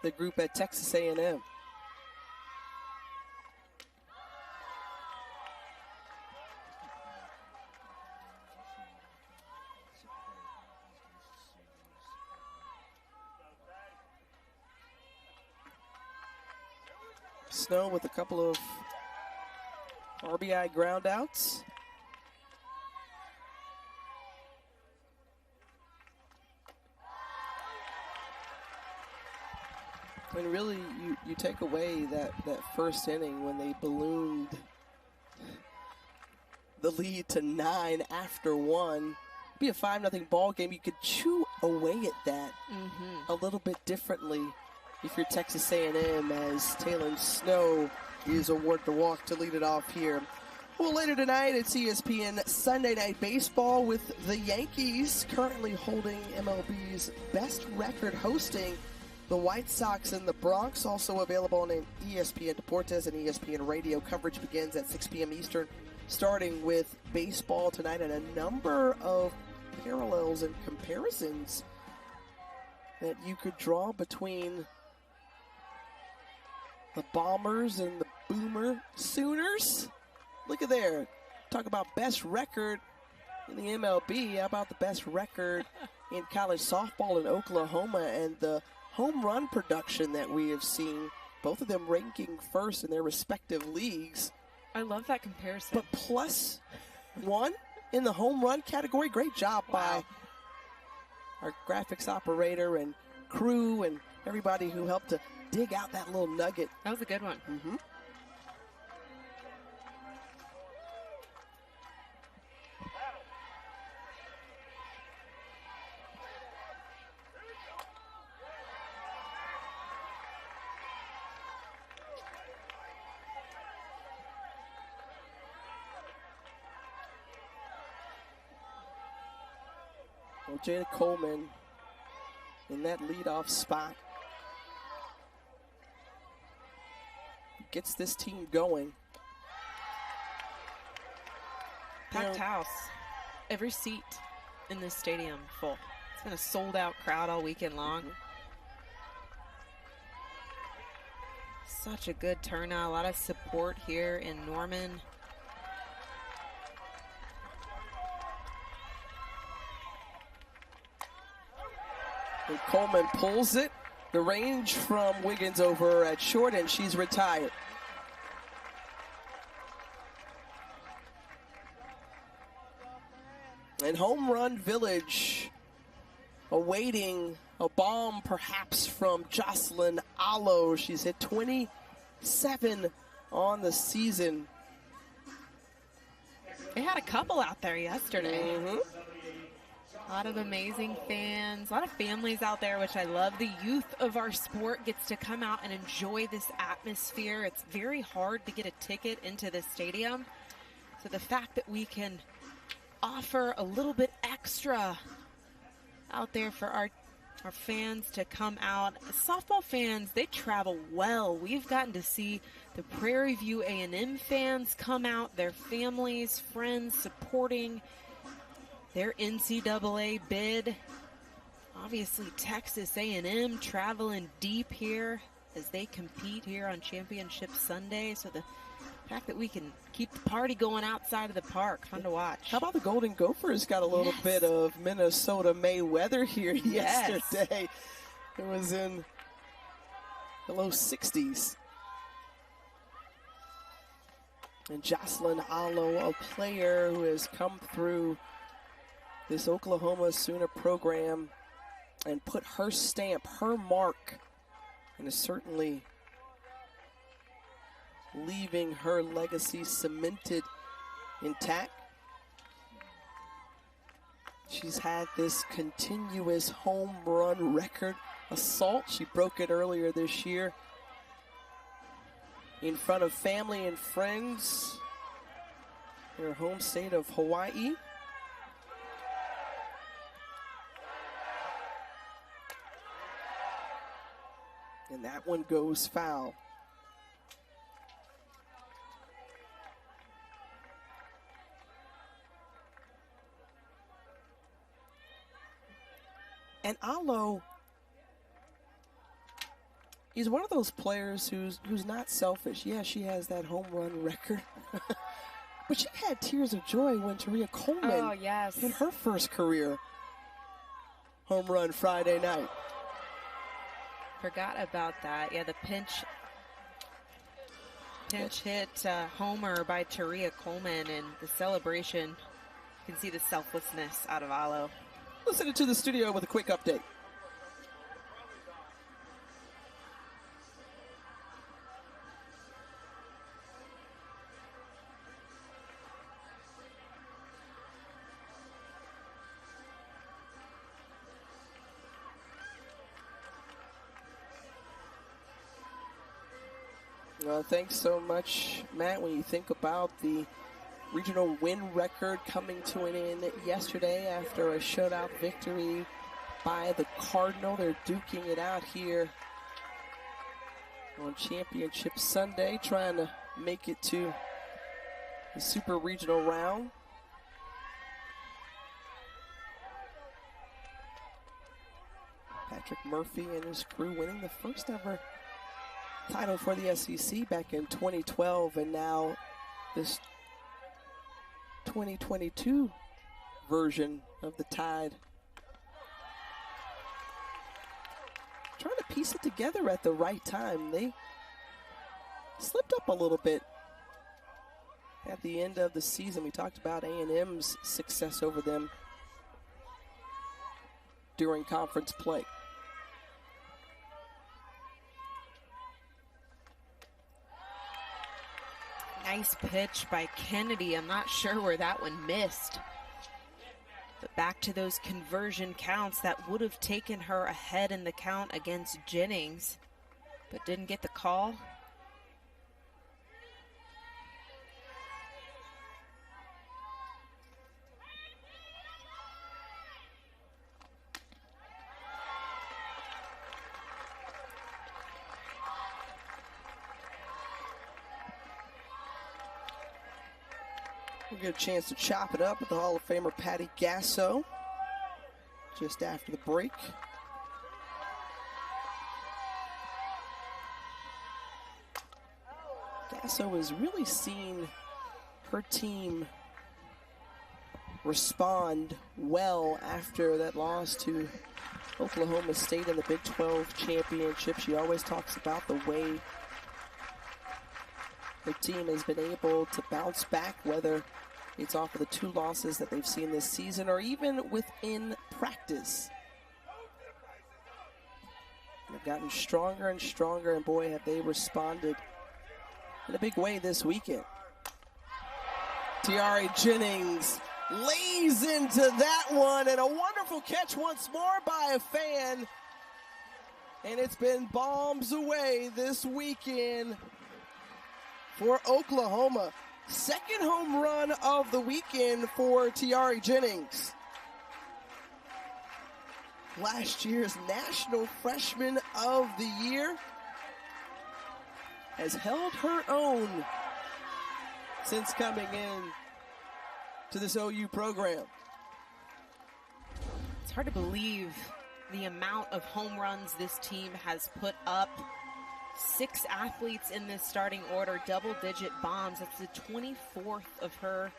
the group at Texas A&M. Snow with a couple of RBI groundouts. And really, you take away that first inning when they ballooned the lead to 9 after 1. Be a 5-0 ball game. You could chew away at that a little bit differently if you're Texas A&M, as Taylor Snow is awarded the walk to lead it off here. Well, later tonight, it's ESPN Sunday Night Baseball with the Yankees currently holding MLB's best record, hosting the White Sox in the Bronx. Also available on ESPN Deportes and ESPN Radio. Coverage begins at 6 p.m. Eastern, starting with baseball tonight, and a number of parallels and comparisons that you could draw between the Bombers and the Boomer Sooners. Look at there. Talk about best record in the MLB. How about the best record in college softball in Oklahoma, and the home run production that we have seen, both of them ranking first in their respective leagues. I love that comparison. But +1 in the home run category. Great job by our graphics operator and crew and everybody who helped to dig out that little nugget. That was a good one. Mm-hmm. Well, Jada Coleman in that leadoff spot gets this team going. Packed house. Every seat in this stadium full. It's been a sold-out crowd all weekend long. Such a good turnout. A lot of support here in Norman. And Coleman pulls it. The range from Wiggins over at short, and she's retired. And Home Run Village awaiting a bomb perhaps from Jocelyn Allo. She's hit 27 on the season. They had a couple out there yesterday. Mm-hmm. A lot of amazing fans, a lot of families out there, which I love. The youth of our sport gets to come out and enjoy this atmosphere. It's very hard to get a ticket into the stadium. So the fact that we can offer a little bit extra out there for our fans to come out. Softball fans, they travel well. We've gotten to see the Prairie View A&M fans come out, their families, friends supporting their NCAA bid. Obviously, Texas A&M traveling deep here as they compete here on Championship Sunday. So the fact that we can keep the party going outside of the park, fun to watch. How about the Golden Gophers got a little bit of Minnesota May weather here yesterday. It was in the low 60s. And Jocelyn Allo, a player who has come through this Oklahoma Sooner program and put her stamp, her mark, and is certainly leaving her legacy cemented intact. She's had this continuous home run record assault. She broke it earlier this year in front of family and friends in her home state of Hawaii. And that one goes foul. And Allo, he's one of those players who's not selfish. Yeah, she has that home run record. But she had tears of joy when Taria Coleman hit her first career home run Friday night. Forgot about that. Yeah, the pinch hit homer by Taria Coleman, and the celebration. You can see the selflessness out of Allo. Listen to the studio with a quick update. Thanks so much, Matt. When you think about the regional win record coming to an end yesterday after a shutout victory by the Cardinal, they're duking it out here on Championship Sunday, trying to make it to the Super Regional round. Patrick Murphy and his crew winning the first ever title for the SEC back in 2012, and now this 2022 version of the Tide. Trying to piece it together at the right time. They slipped up a little bit at the end of the season. We talked about A&M's success over them during conference play. Nice pitch by Kennedy. I'm not sure where that one missed. But back to those conversion counts, that would have taken her ahead in the count against Jennings, but didn't get the call. We'll get a chance to chop it up with the Hall of Famer Patty Gasso just after the break. Gasso has really seen her team respond well after that loss to Oklahoma State in the Big 12 championship. She always talks about the way the team has been able to bounce back, whether it's off of the 2 losses that they've seen this season or even within practice. They've gotten stronger and stronger, and boy, have they responded in a big way this weekend. Tiare Jennings lays into that one, and a wonderful catch once more by a fan. And it's been bombs away this weekend for Oklahoma. Second home run of the weekend for Tiare Jennings. Last year's National Freshman of the Year has held her own since coming in to this OU program. It's hard to believe the amount of home runs this team has put up. 6 athletes in this starting order, double-digit bombs. That's the 24th of her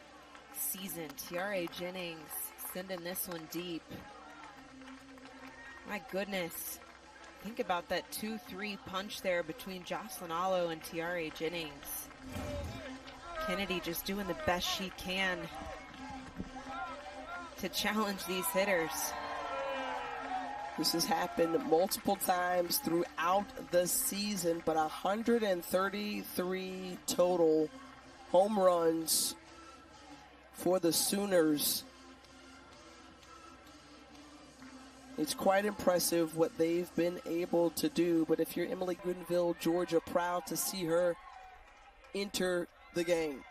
season. Tiare Jennings sending this one deep. My goodness. Think about that 2-3 punch there between Jocelyn Alo and Tiare Jennings. Kennedy just doing the best she can to challenge these hitters. This has happened multiple times throughout the season, but 133 total home runs for the Sooners. It's quite impressive what they've been able to do, but if you're Emily Goodenville, Georgia, proud to see her enter the game.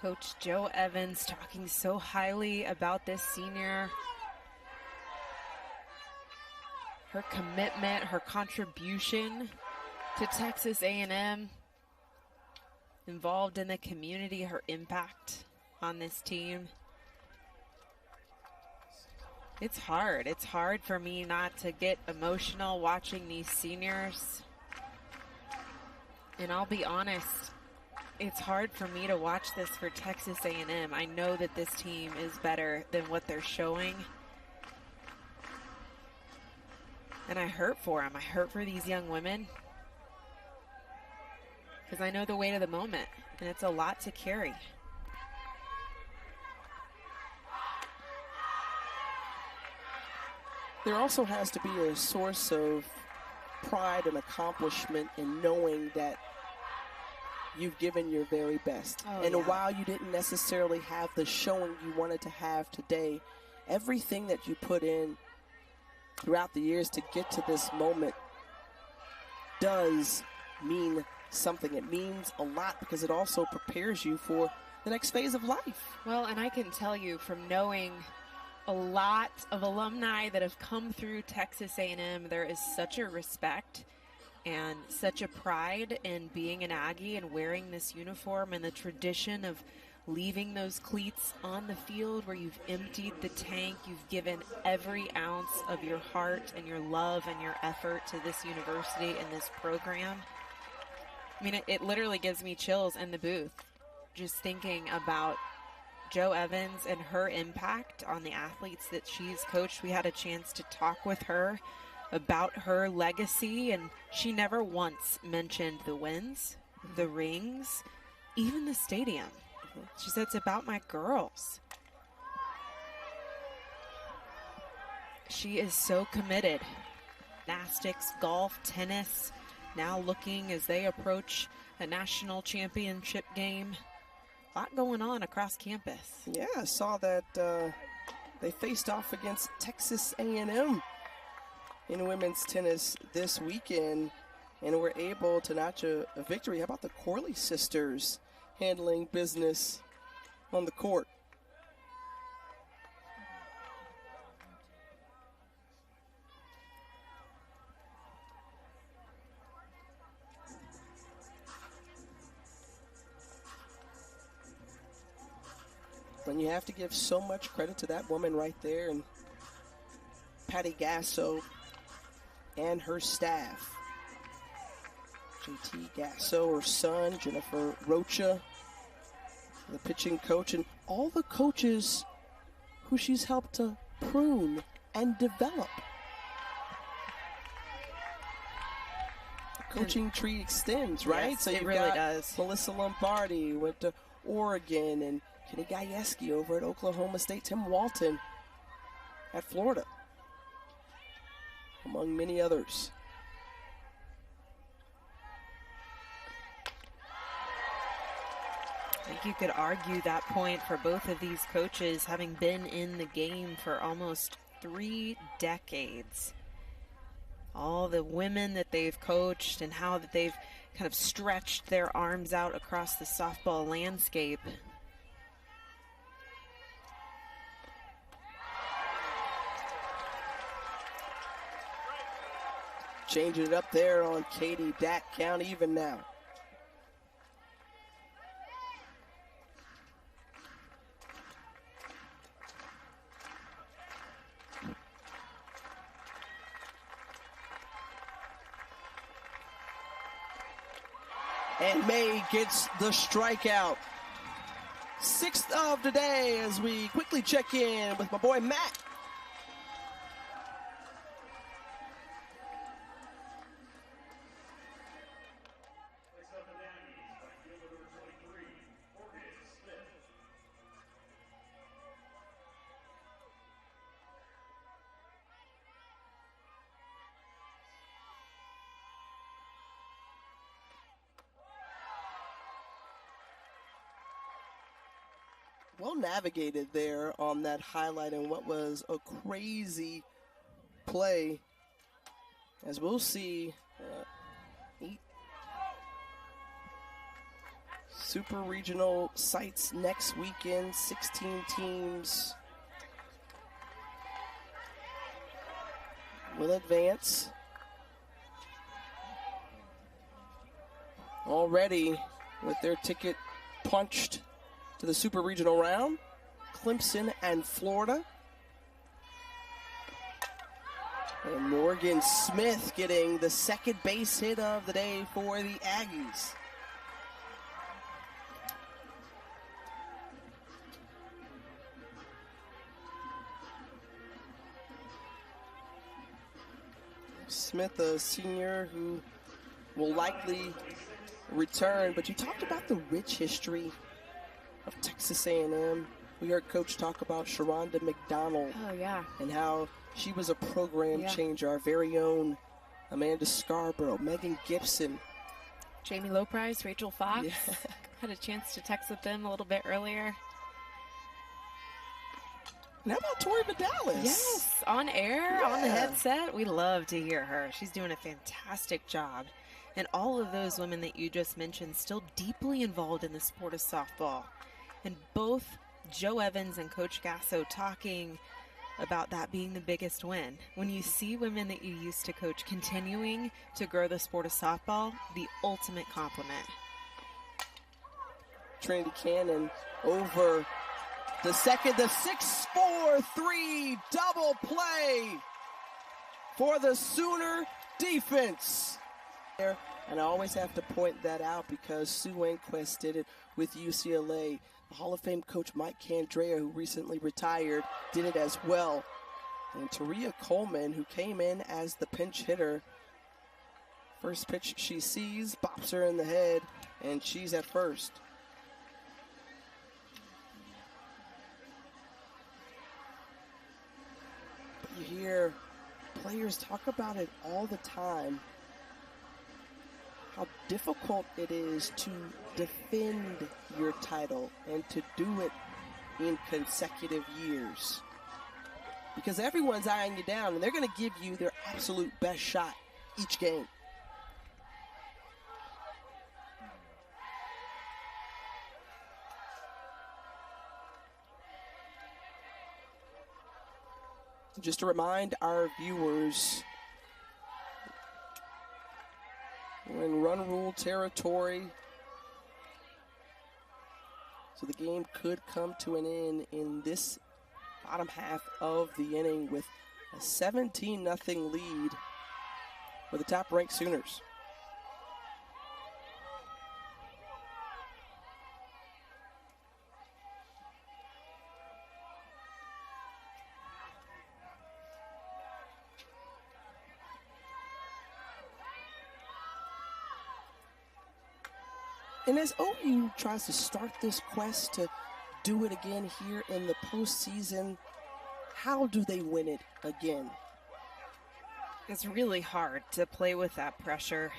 Coach Joe Evans talking so highly about this senior. Her commitment, her contribution to Texas A&M, involved in the community, her impact on this team. It's hard. It's hard for me not to get emotional watching these seniors. And I'll be honest, it's hard for me to watch this for Texas A&M. I know that this team is better than what they're showing. And I hurt for them. I hurt for these young women. Because I know the weight of the moment, and it's a lot to carry. There also has to be a source of pride and accomplishment in knowing that you've given your very best. While you didn't necessarily have the showing you wanted to have today, everything that you put in throughout the years to get to this moment does mean something. It means a lot because it also prepares you for the next phase of life. Well, and I can tell you from knowing a lot of alumni that have come through Texas A&M, there is such a respect and such a pride in being an Aggie and wearing this uniform, and the tradition of leaving those cleats on the field where you've emptied the tank, you've given every ounce of your heart and your love and your effort to this university and this program. I mean, it literally gives me chills in the booth just thinking about Joe Evans and her impact on the athletes that she's coached. We had a chance to talk with her about her legacy, and she never once mentioned the wins, the rings, even the stadium. She said, it's about my girls. She is so committed. Gymnastics, golf, tennis, now looking as they approach a national championship game. A lot going on across campus. Yeah, I saw that they faced off against Texas A&M in women's tennis this weekend and were able to notch a victory. How about the Corley sisters handling business on the court? And you have to give so much credit to that woman right there, and Patty Gasso and her staff. JT Gasso, her son, Jennifer Rocha, the pitching coach, and all the coaches who she's helped to prune and develop. The coaching tree extends, right? Yes, so it you've really got does. Melissa Lombardi went to Oregon, and Kenny Gajewski over at Oklahoma State, Tim Walton at Florida, among many others. I think you could argue that point for both of these coaches, having been in the game for almost 3 decades. All the women that they've coached and how that they've kind of stretched their arms out across the softball landscape. Changing it up there on Katie Dack, count even now. And May gets the strikeout. 6th of the day as we quickly check in with my boy Matt. Well navigated there on that highlight and what was a crazy play. As we'll see, 8 super regional sites next weekend, 16 teams will advance. Already with their ticket punched to the super regional round, Clemson and Florida. And Morgan Smith getting the second base hit of the day for the Aggies. Smith, a senior who will likely return, but you talked about the rich history of Texas A&M. We heard Coach talk about Sharonda McDonald. Oh, yeah. And how she was a program changer. Our very own Amanda Scarborough, Megan Gibson. Jamie Loprise, Rachel Fox. Yeah. Had a chance to text with them a little bit earlier. And how about Tori Vidalis? Yes, on air, on the headset. We love to hear her. She's doing a fantastic job. And all of those women that you just mentioned still deeply involved in the sport of softball. And both Joe Evans and Coach Gasso talking about that being the biggest win. When you see women that you used to coach continuing to grow the sport of softball, the ultimate compliment. Trinity Cannon over the second, the 6-4-3 double play for the Sooner defense. And I always have to point that out because Sue Enquist did it with UCLA. The Hall of Fame coach Mike Candrea, who recently retired, did it as well. And Taria Coleman, who came in as the pinch hitter, first pitch she sees, bops her in the head, and she's at first. But you hear players talk about it all the time, how difficult it is to defend your title and to do it in consecutive years. Because everyone's eyeing you down, and they're going to give you their absolute best shot each game. Just to remind our viewers, we're in run rule territory, so the game could come to an end in this bottom half of the inning with a 17-0 lead for the top-ranked Sooners. And as OU tries to start this quest to do it again here in the postseason, how do they win it again? It's really hard to play with that pressure.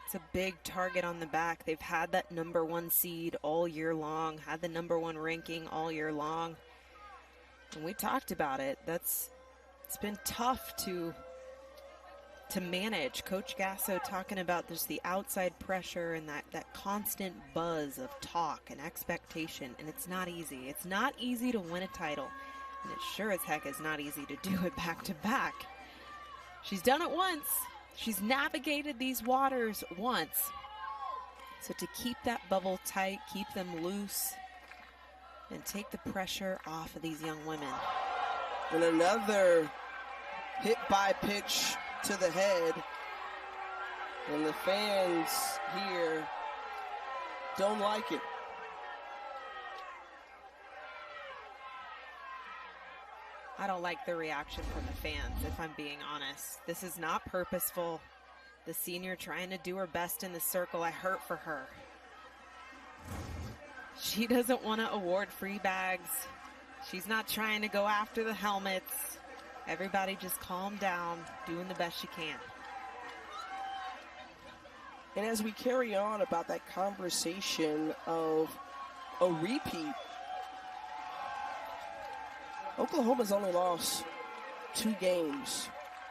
It's a big target on the back. They've had that #1 seed all year long, had the #1 ranking all year long. And we talked about it. It's been tough to manage. Coach Gasso talking about just the outside pressure and that constant buzz of talk and expectation, and it's not easy. It's not easy to win a title, and it sure as heck is not easy to do it back to back. She's done it once. She's navigated these waters once. So to keep that bubble tight, keep them loose, and take the pressure off of these young women. And another hit by pitch to the head, and the fans here don't like it. I don't like the reaction from the fans, if I'm being honest. This is not purposeful. The senior trying to do her best in the circle. I hurt for her. She doesn't want to award free bags. She's not trying to go after the helmets. Everybody just calm down, doing the best she can. And as we carry on about that conversation of a repeat, Oklahoma's only lost 2 games.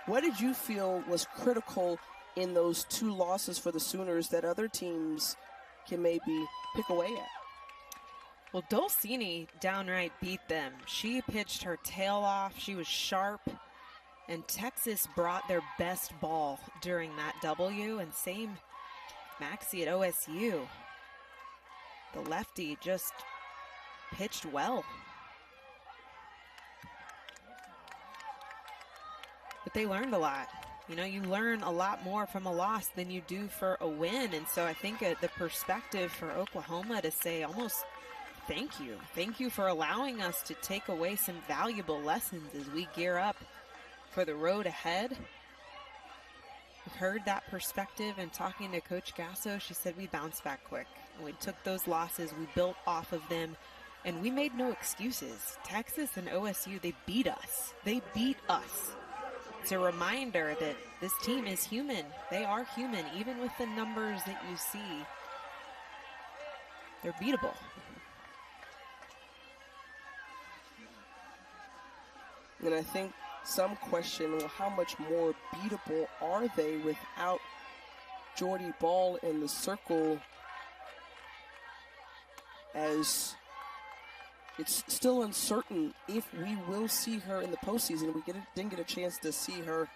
What did you feel was critical in those 2 losses for the Sooners that other teams can maybe pick away at? Well, Dulcini downright beat them. She pitched her tail off. She was sharp. And Texas brought their best ball during that W. And same Maxie at OSU. The lefty just pitched well. But they learned a lot. You know, you learn a lot more from a loss than you do for a win. And so I think the perspective for Oklahoma to say almost thank you. Thank you for allowing us to take away some valuable lessons as we gear up for the road ahead. We've heard that perspective, and talking to Coach Gasso, she said we bounced back quick. We took those losses, we built off of them, and we made no excuses. Texas and OSU, they beat us. They beat us. It's a reminder that this team is human. They are human, even with the numbers that you see. They're beatable. And I think some question, well, how much more beatable are they without Jordy Bahl in the circle, as it's still uncertain if we will see her in the postseason. We didn't get a chance to see her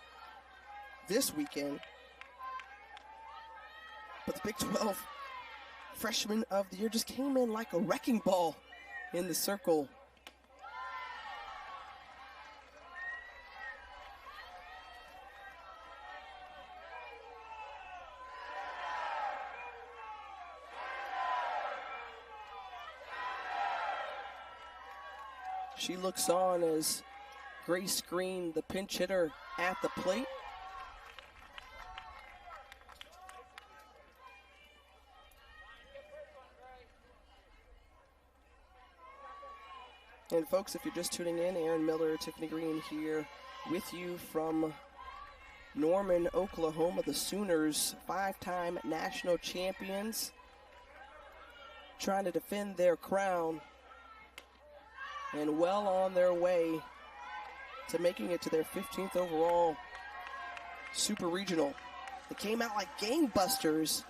this weekend. But the Big 12 Freshman of the Year just came in like a wrecking ball in the circle. She looks on as Grace Green, the pinch hitter, at the plate. And folks, if you're just tuning in, Aaron Miller, Tiffany Green here with you from Norman, Oklahoma. The Sooners, 5-time national champions, trying to defend their crown and well on their way to making it to their 15th overall Super Regional. They came out like gangbusters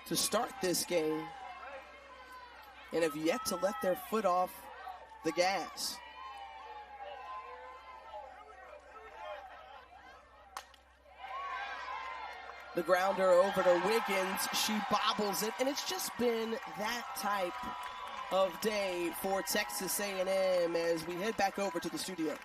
to start this game and have yet to let their foot off the gas. The grounder over to Wiggins. She bobbles it, and it's just been that type of day for Texas A&M as we head back over to the studio.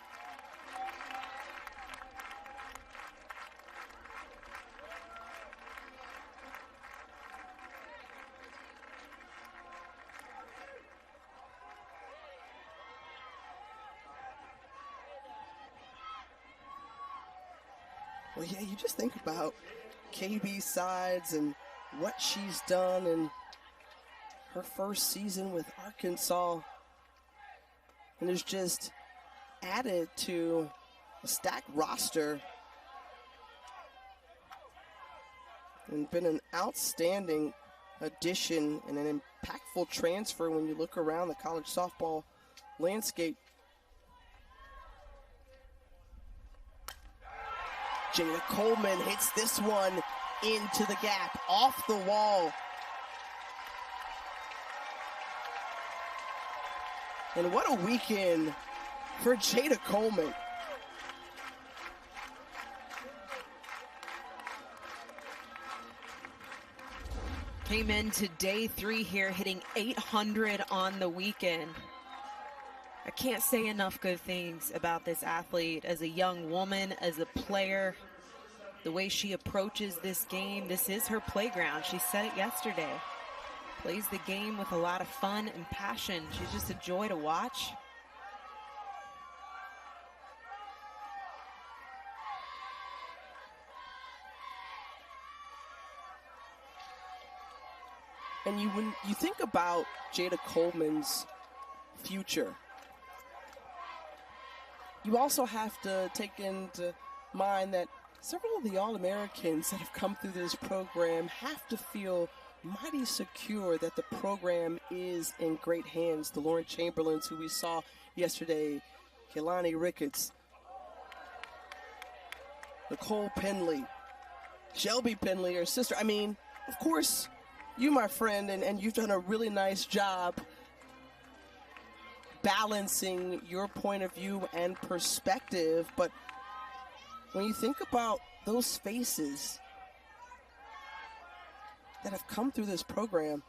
Well, yeah, you just think about KB Sides and what she's done in her first season with Arkansas, and is just added to a stacked roster and been an outstanding addition and an impactful transfer when you look around the college softball landscape. Jada Coleman hits this one into the gap, off the wall. And what a weekend for Jada Coleman. Came into day 3 here, hitting 800 on the weekend. I can't say enough good things about this athlete as a young woman, as a player. The way she approaches this game, this is her playground. She said it yesterday. Plays the game with a lot of fun and passion. She's just a joy to watch. And when you think about Jada Coleman's future, you also have to take into mind that several of the All-Americans that have come through this program have to feel mighty secure that the program is in great hands. The Lauren Chamberlains, who we saw yesterday, Kehlani Ricketts, Nicole Penley, Shelby Penley, her sister. I mean, of course, you, my friend, and you've done a really nice job balancing your point of view and perspective. But when you think about those faces that have come through this program,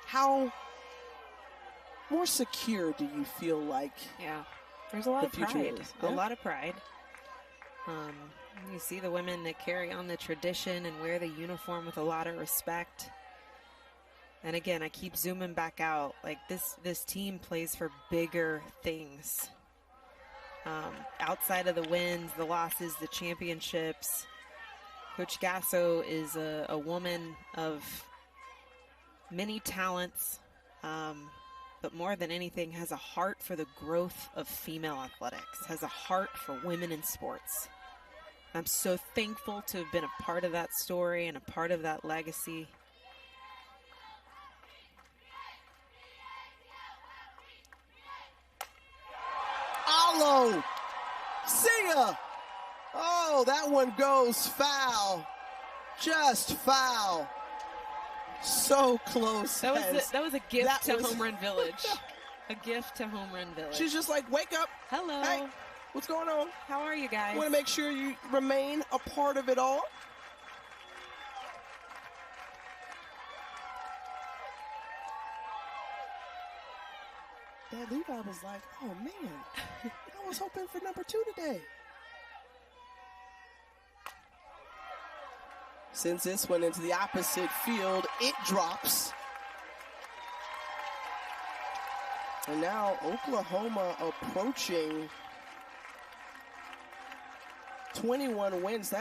how more secure do you feel like? Yeah, there's a lot of pride, yeah? A lot of pride. You see the women that carry on the tradition and wear the uniform with a lot of respect. And again, I keep zooming back out. Like this team plays for bigger things. Outside of the wins, the losses, the championships, Coach Gasso is a woman of many talents, but more than anything has a heart for the growth of female athletics, has a heart for women in sports. I'm so thankful to have been a part of that story and a part of that legacy. Alo! See ya! Oh, that one goes foul. Just foul. So close. That was a gift to Home Run Village. A gift to Home Run Village. She's just like, wake up. Hello. Hey, what's going on? How are you guys? I want to make sure you remain a part of it all. Dad Levi was like, oh man, I was hoping for number 2 today. Sends this one into the opposite field. It drops. And now Oklahoma approaching 21 wins.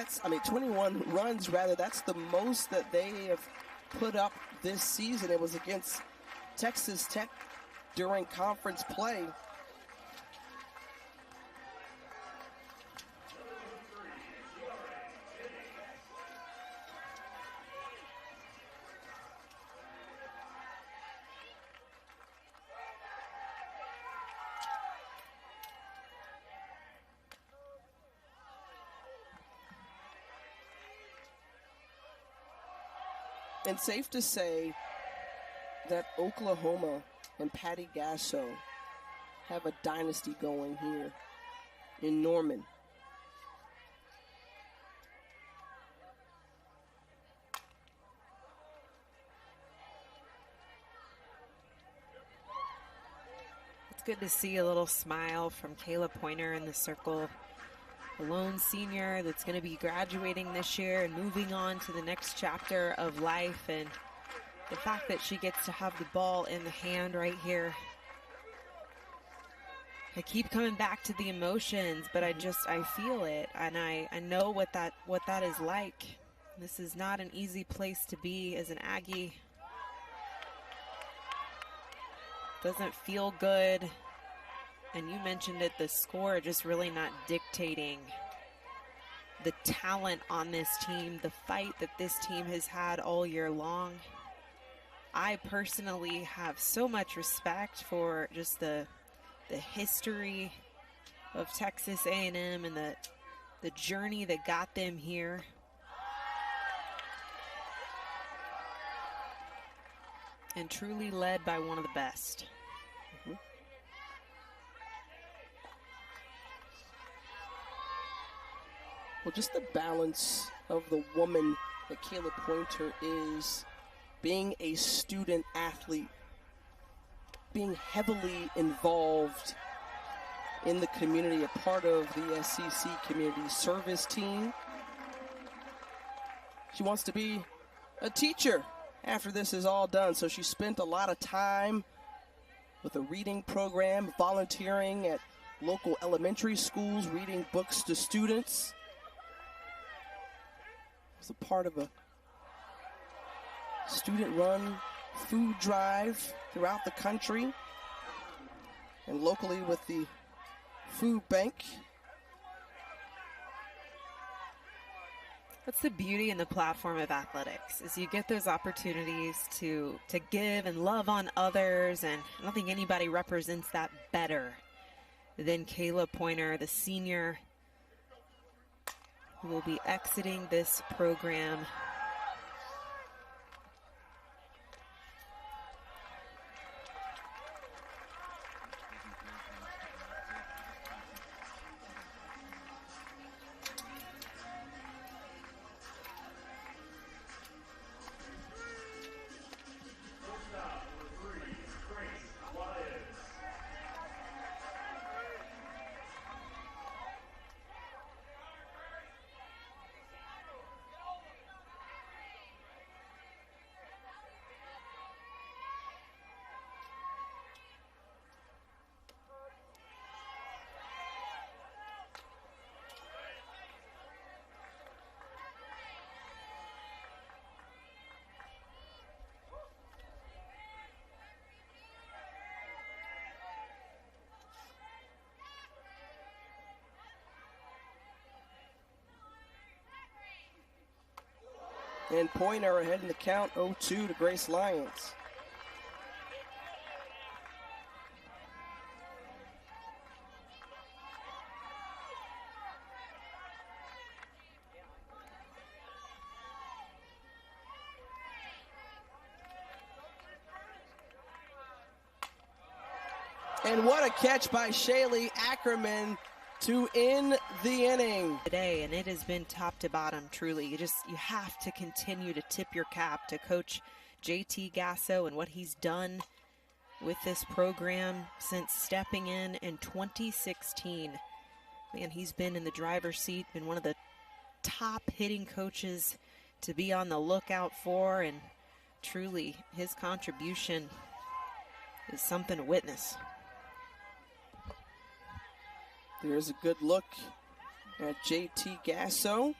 21 runs rather. That's the most that they have put up this season. It was against Texas Tech during conference play. And safe to say that Oklahoma and Patty Gasso have a dynasty going here in Norman. It's good to see a little smile from Kayla Pointer in the circle. A lone senior that's going to be graduating this year and moving on to the next chapter of life. And the fact that she gets to have the ball in the hand right here. I keep coming back to the emotions, but I feel it, and I know what that is like. This is not an easy place to be as an Aggie. Doesn't feel good. And you mentioned it, the score just really not dictating the talent on this team, the fight that this team has had all year long. I personally have so much respect for just the history of Texas A&M and the journey that got them here. And truly led by one of the best. Well, just the balance of the woman that Kayla Pointer is, being a student athlete, being heavily involved in the community, a part of the SEC community service team. She wants to be a teacher after this is all done, so she spent a lot of time with a reading program, volunteering at local elementary schools, reading books to students. Was a part of a student-run food drive throughout the country and locally with the food bank. That's the beauty in the platform of athletics, is you get those opportunities to give and love on others, and I don't think anybody represents that better than Kayla Pointer, the senior who will be exiting this program. And Pointer ahead in the count, 0-2 to Grace Lyons. And what a catch by Shaylee Ackerman to end the inning today, and it has been top to bottom. Truly, you have to continue to tip your cap to Coach JT Gasso and what he's done with this program since stepping in 2016. Man, he's been in the driver's seat, been one of the top hitting coaches to be on the lookout for, and truly his contribution is something to witness. There's a good look at JT Gasso.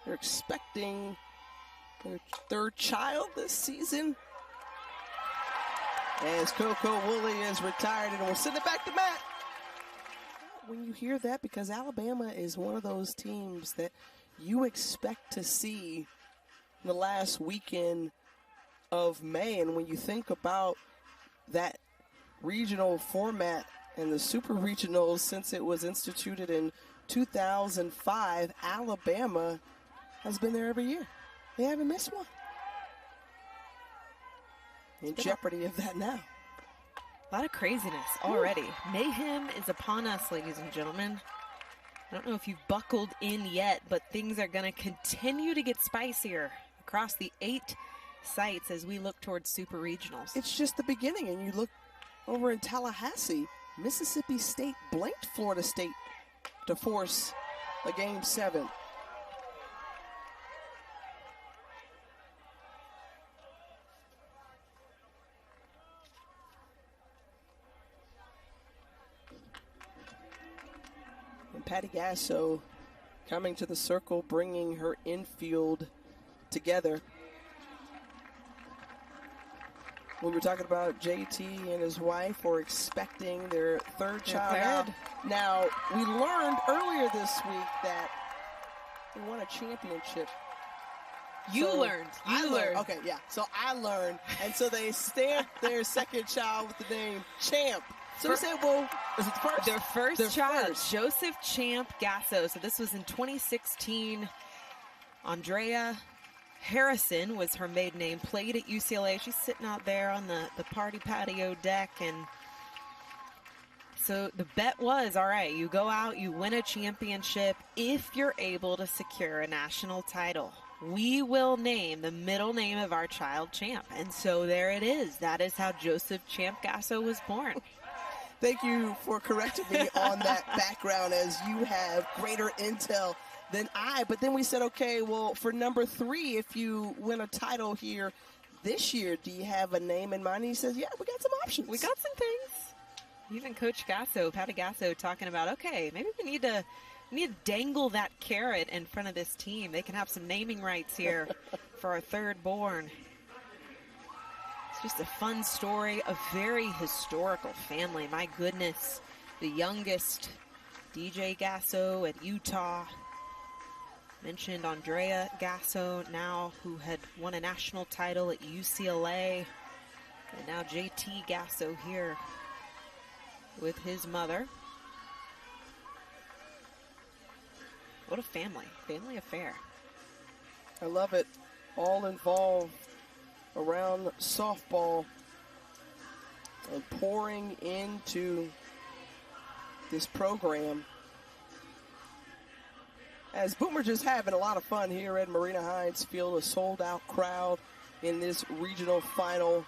They're expecting their third child this season. as Coco Woolley is retired, and we'll send it back to Matt. When you hear that, because Alabama is one of those teams that you expect to see the last weekend of May, and when you think about that regional format and the super regionals since it was instituted in 2005, Alabama has been there every year. They haven't missed one. In jeopardy of that now. A lot of craziness already. Mayhem is upon us, ladies and gentlemen. I don't know if you've buckled in yet, but things are going to continue to get spicier across the 8 sites as we look towards super regionals. It's just the beginning, and you look over in Tallahassee, Mississippi State blanked Florida State to force a Game 7. And Patty Gasso coming to the circle, bringing her infield together. We were talking about JT and his wife were expecting their third child. Now, we learned earlier this week that they won a championship. You learned. Okay, yeah. So I learned. And so they stamped their second child with the name Champ. So we said, well, is it the first? Their first child, Joseph Champ Gasso. So this was in 2016. Andrea Harrison was her maiden name, played at UCLA. She's sitting out there on the party patio deck. And so the bet was, all right, you go out, you win a championship if you're able to secure a national title. We will name the middle name of our child Champ. And so there it is. That is how Joseph Champ Gasso was born. Thank you for correcting me on that background, as you have greater intel than I. But then we said, okay, well, for number 3, if you win a title here this year, do you have a name in mind? And he says, yeah, we got some options. We got some things. Even Coach Gasso, Patty Gasso, talking about, okay, maybe we need to dangle that carrot in front of this team. They can have some naming rights here for our third born. Just a fun story, a very historical family. My goodness, the youngest, DJ Gasso at Utah. Mentioned Andrea Gasso now, who had won a national title at UCLA. And now JT Gasso here with his mother. What a family affair. I love it. All involved around softball and pouring into this program. As Boomer just having a lot of fun here at Marina Hines Field, a sold-out crowd in this regional final.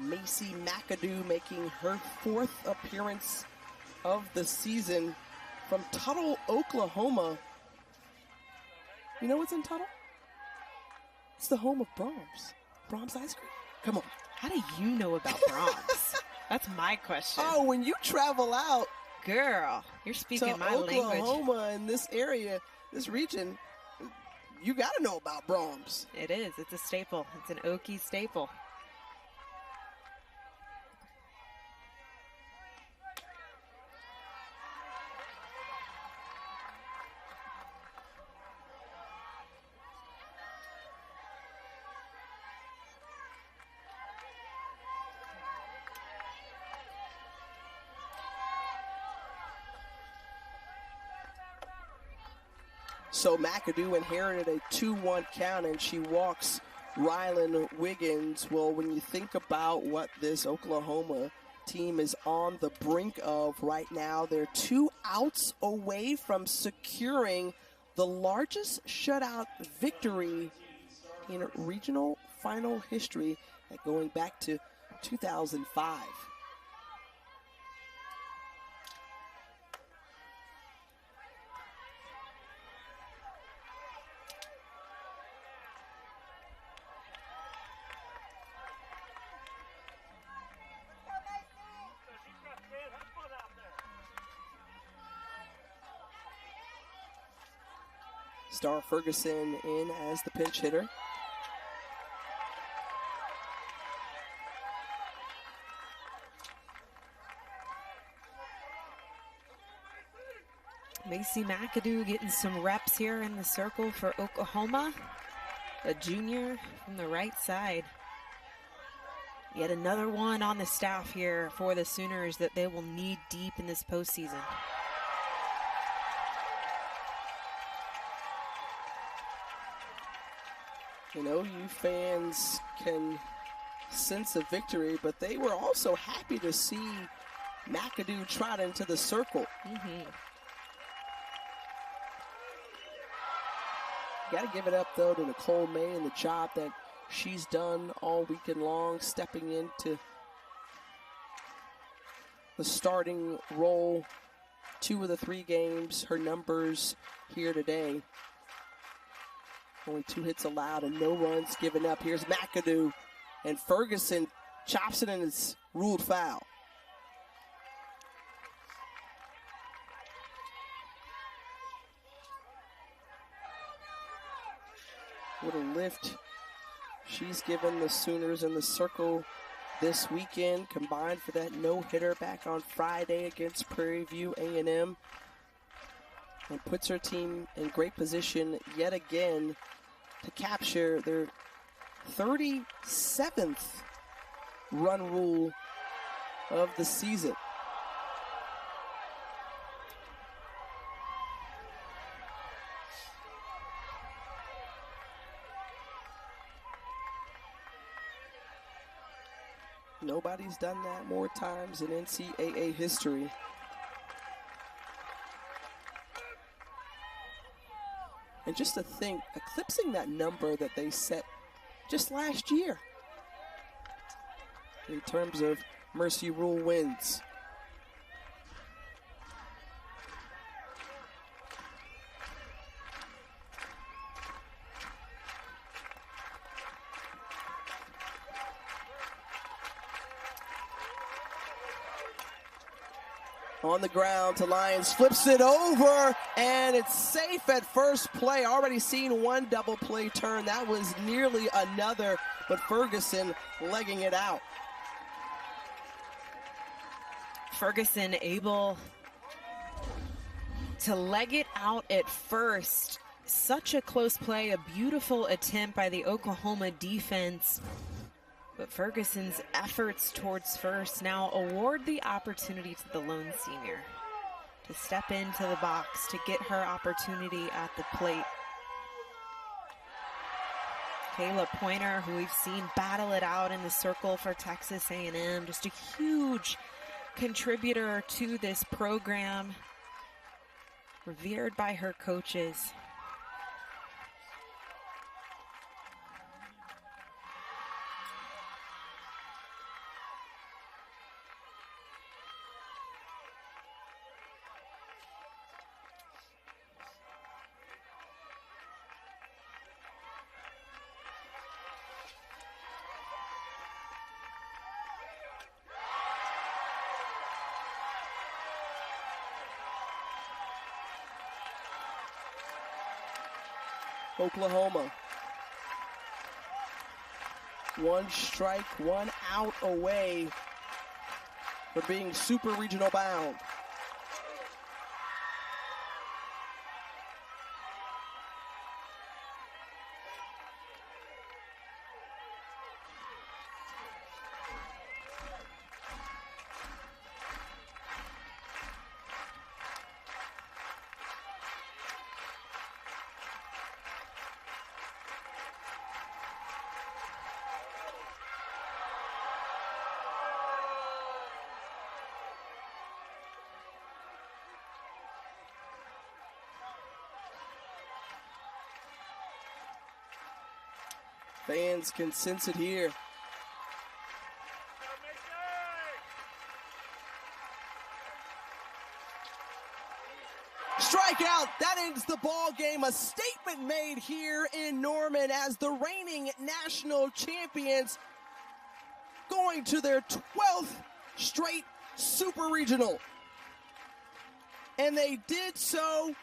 Macy McAdoo making her 4th appearance of the season from Tuttle, Oklahoma. You know what's in Tuttle? It's the home of Brahms. Brahms ice cream. Come on. How do you know about Brahms? That's my question. Oh, when you travel out, girl, you're speaking my language. Oklahoma in this area, this region, you got to know about Brahms. It is. It's a staple. It's an Okie staple. So McAdoo inherited a 2-1 count, and she walks Rylan Wiggins. Well, when you think about what this Oklahoma team is on the brink of right now, they're 2 outs away from securing the largest shutout victory in regional final history, going back to 2005. Star Ferguson in as the pinch hitter. Macy McAdoo getting some reps here in the circle for Oklahoma. A junior from the right side. Yet another one on the staff here for the Sooners that they will need deep in this postseason. You know, you fans can sense a victory, but they were also happy to see McAdoo trot into the circle. Got to give it up, though, to Nicole May and the job that she's done all weekend long, stepping into the starting role 2 of the 3 games. Her numbers here today. Only 2 hits allowed and no runs given up. Here's McAdoo, and Ferguson chops it and it's ruled foul. What a lift she's given the Sooners in the circle this weekend, combined for that no-hitter back on Friday against Prairie View A&M. And puts her team in great position yet again to capture their 37th run rule of the season. Nobody's done that more times in NCAA history. And just to think, eclipsing that number that they set just last year in terms of Mercy Rule wins. On the ground to Lyons, flips it over, and it's safe at first play. Already seen one double play turn. That was nearly another, but Ferguson legging it out. Ferguson able to leg it out at first. Such a close play, a beautiful attempt by the Oklahoma defense. But Ferguson's efforts towards first now award the opportunity to the lone senior to step into the box to get her opportunity at the plate. Kayla Pointer, who we've seen battle it out in the circle for Texas A&M, just a huge contributor to this program, revered by her coaches. Oklahoma. 1 strike, 1 out away for being super regional bound. Fans can sense it here. Strikeout, that ends the ball game. A statement made here in Norman as the reigning national champions going to their 12th straight super regional. And they did so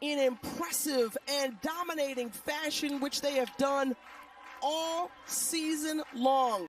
in impressive and dominating fashion, which they have done all season long.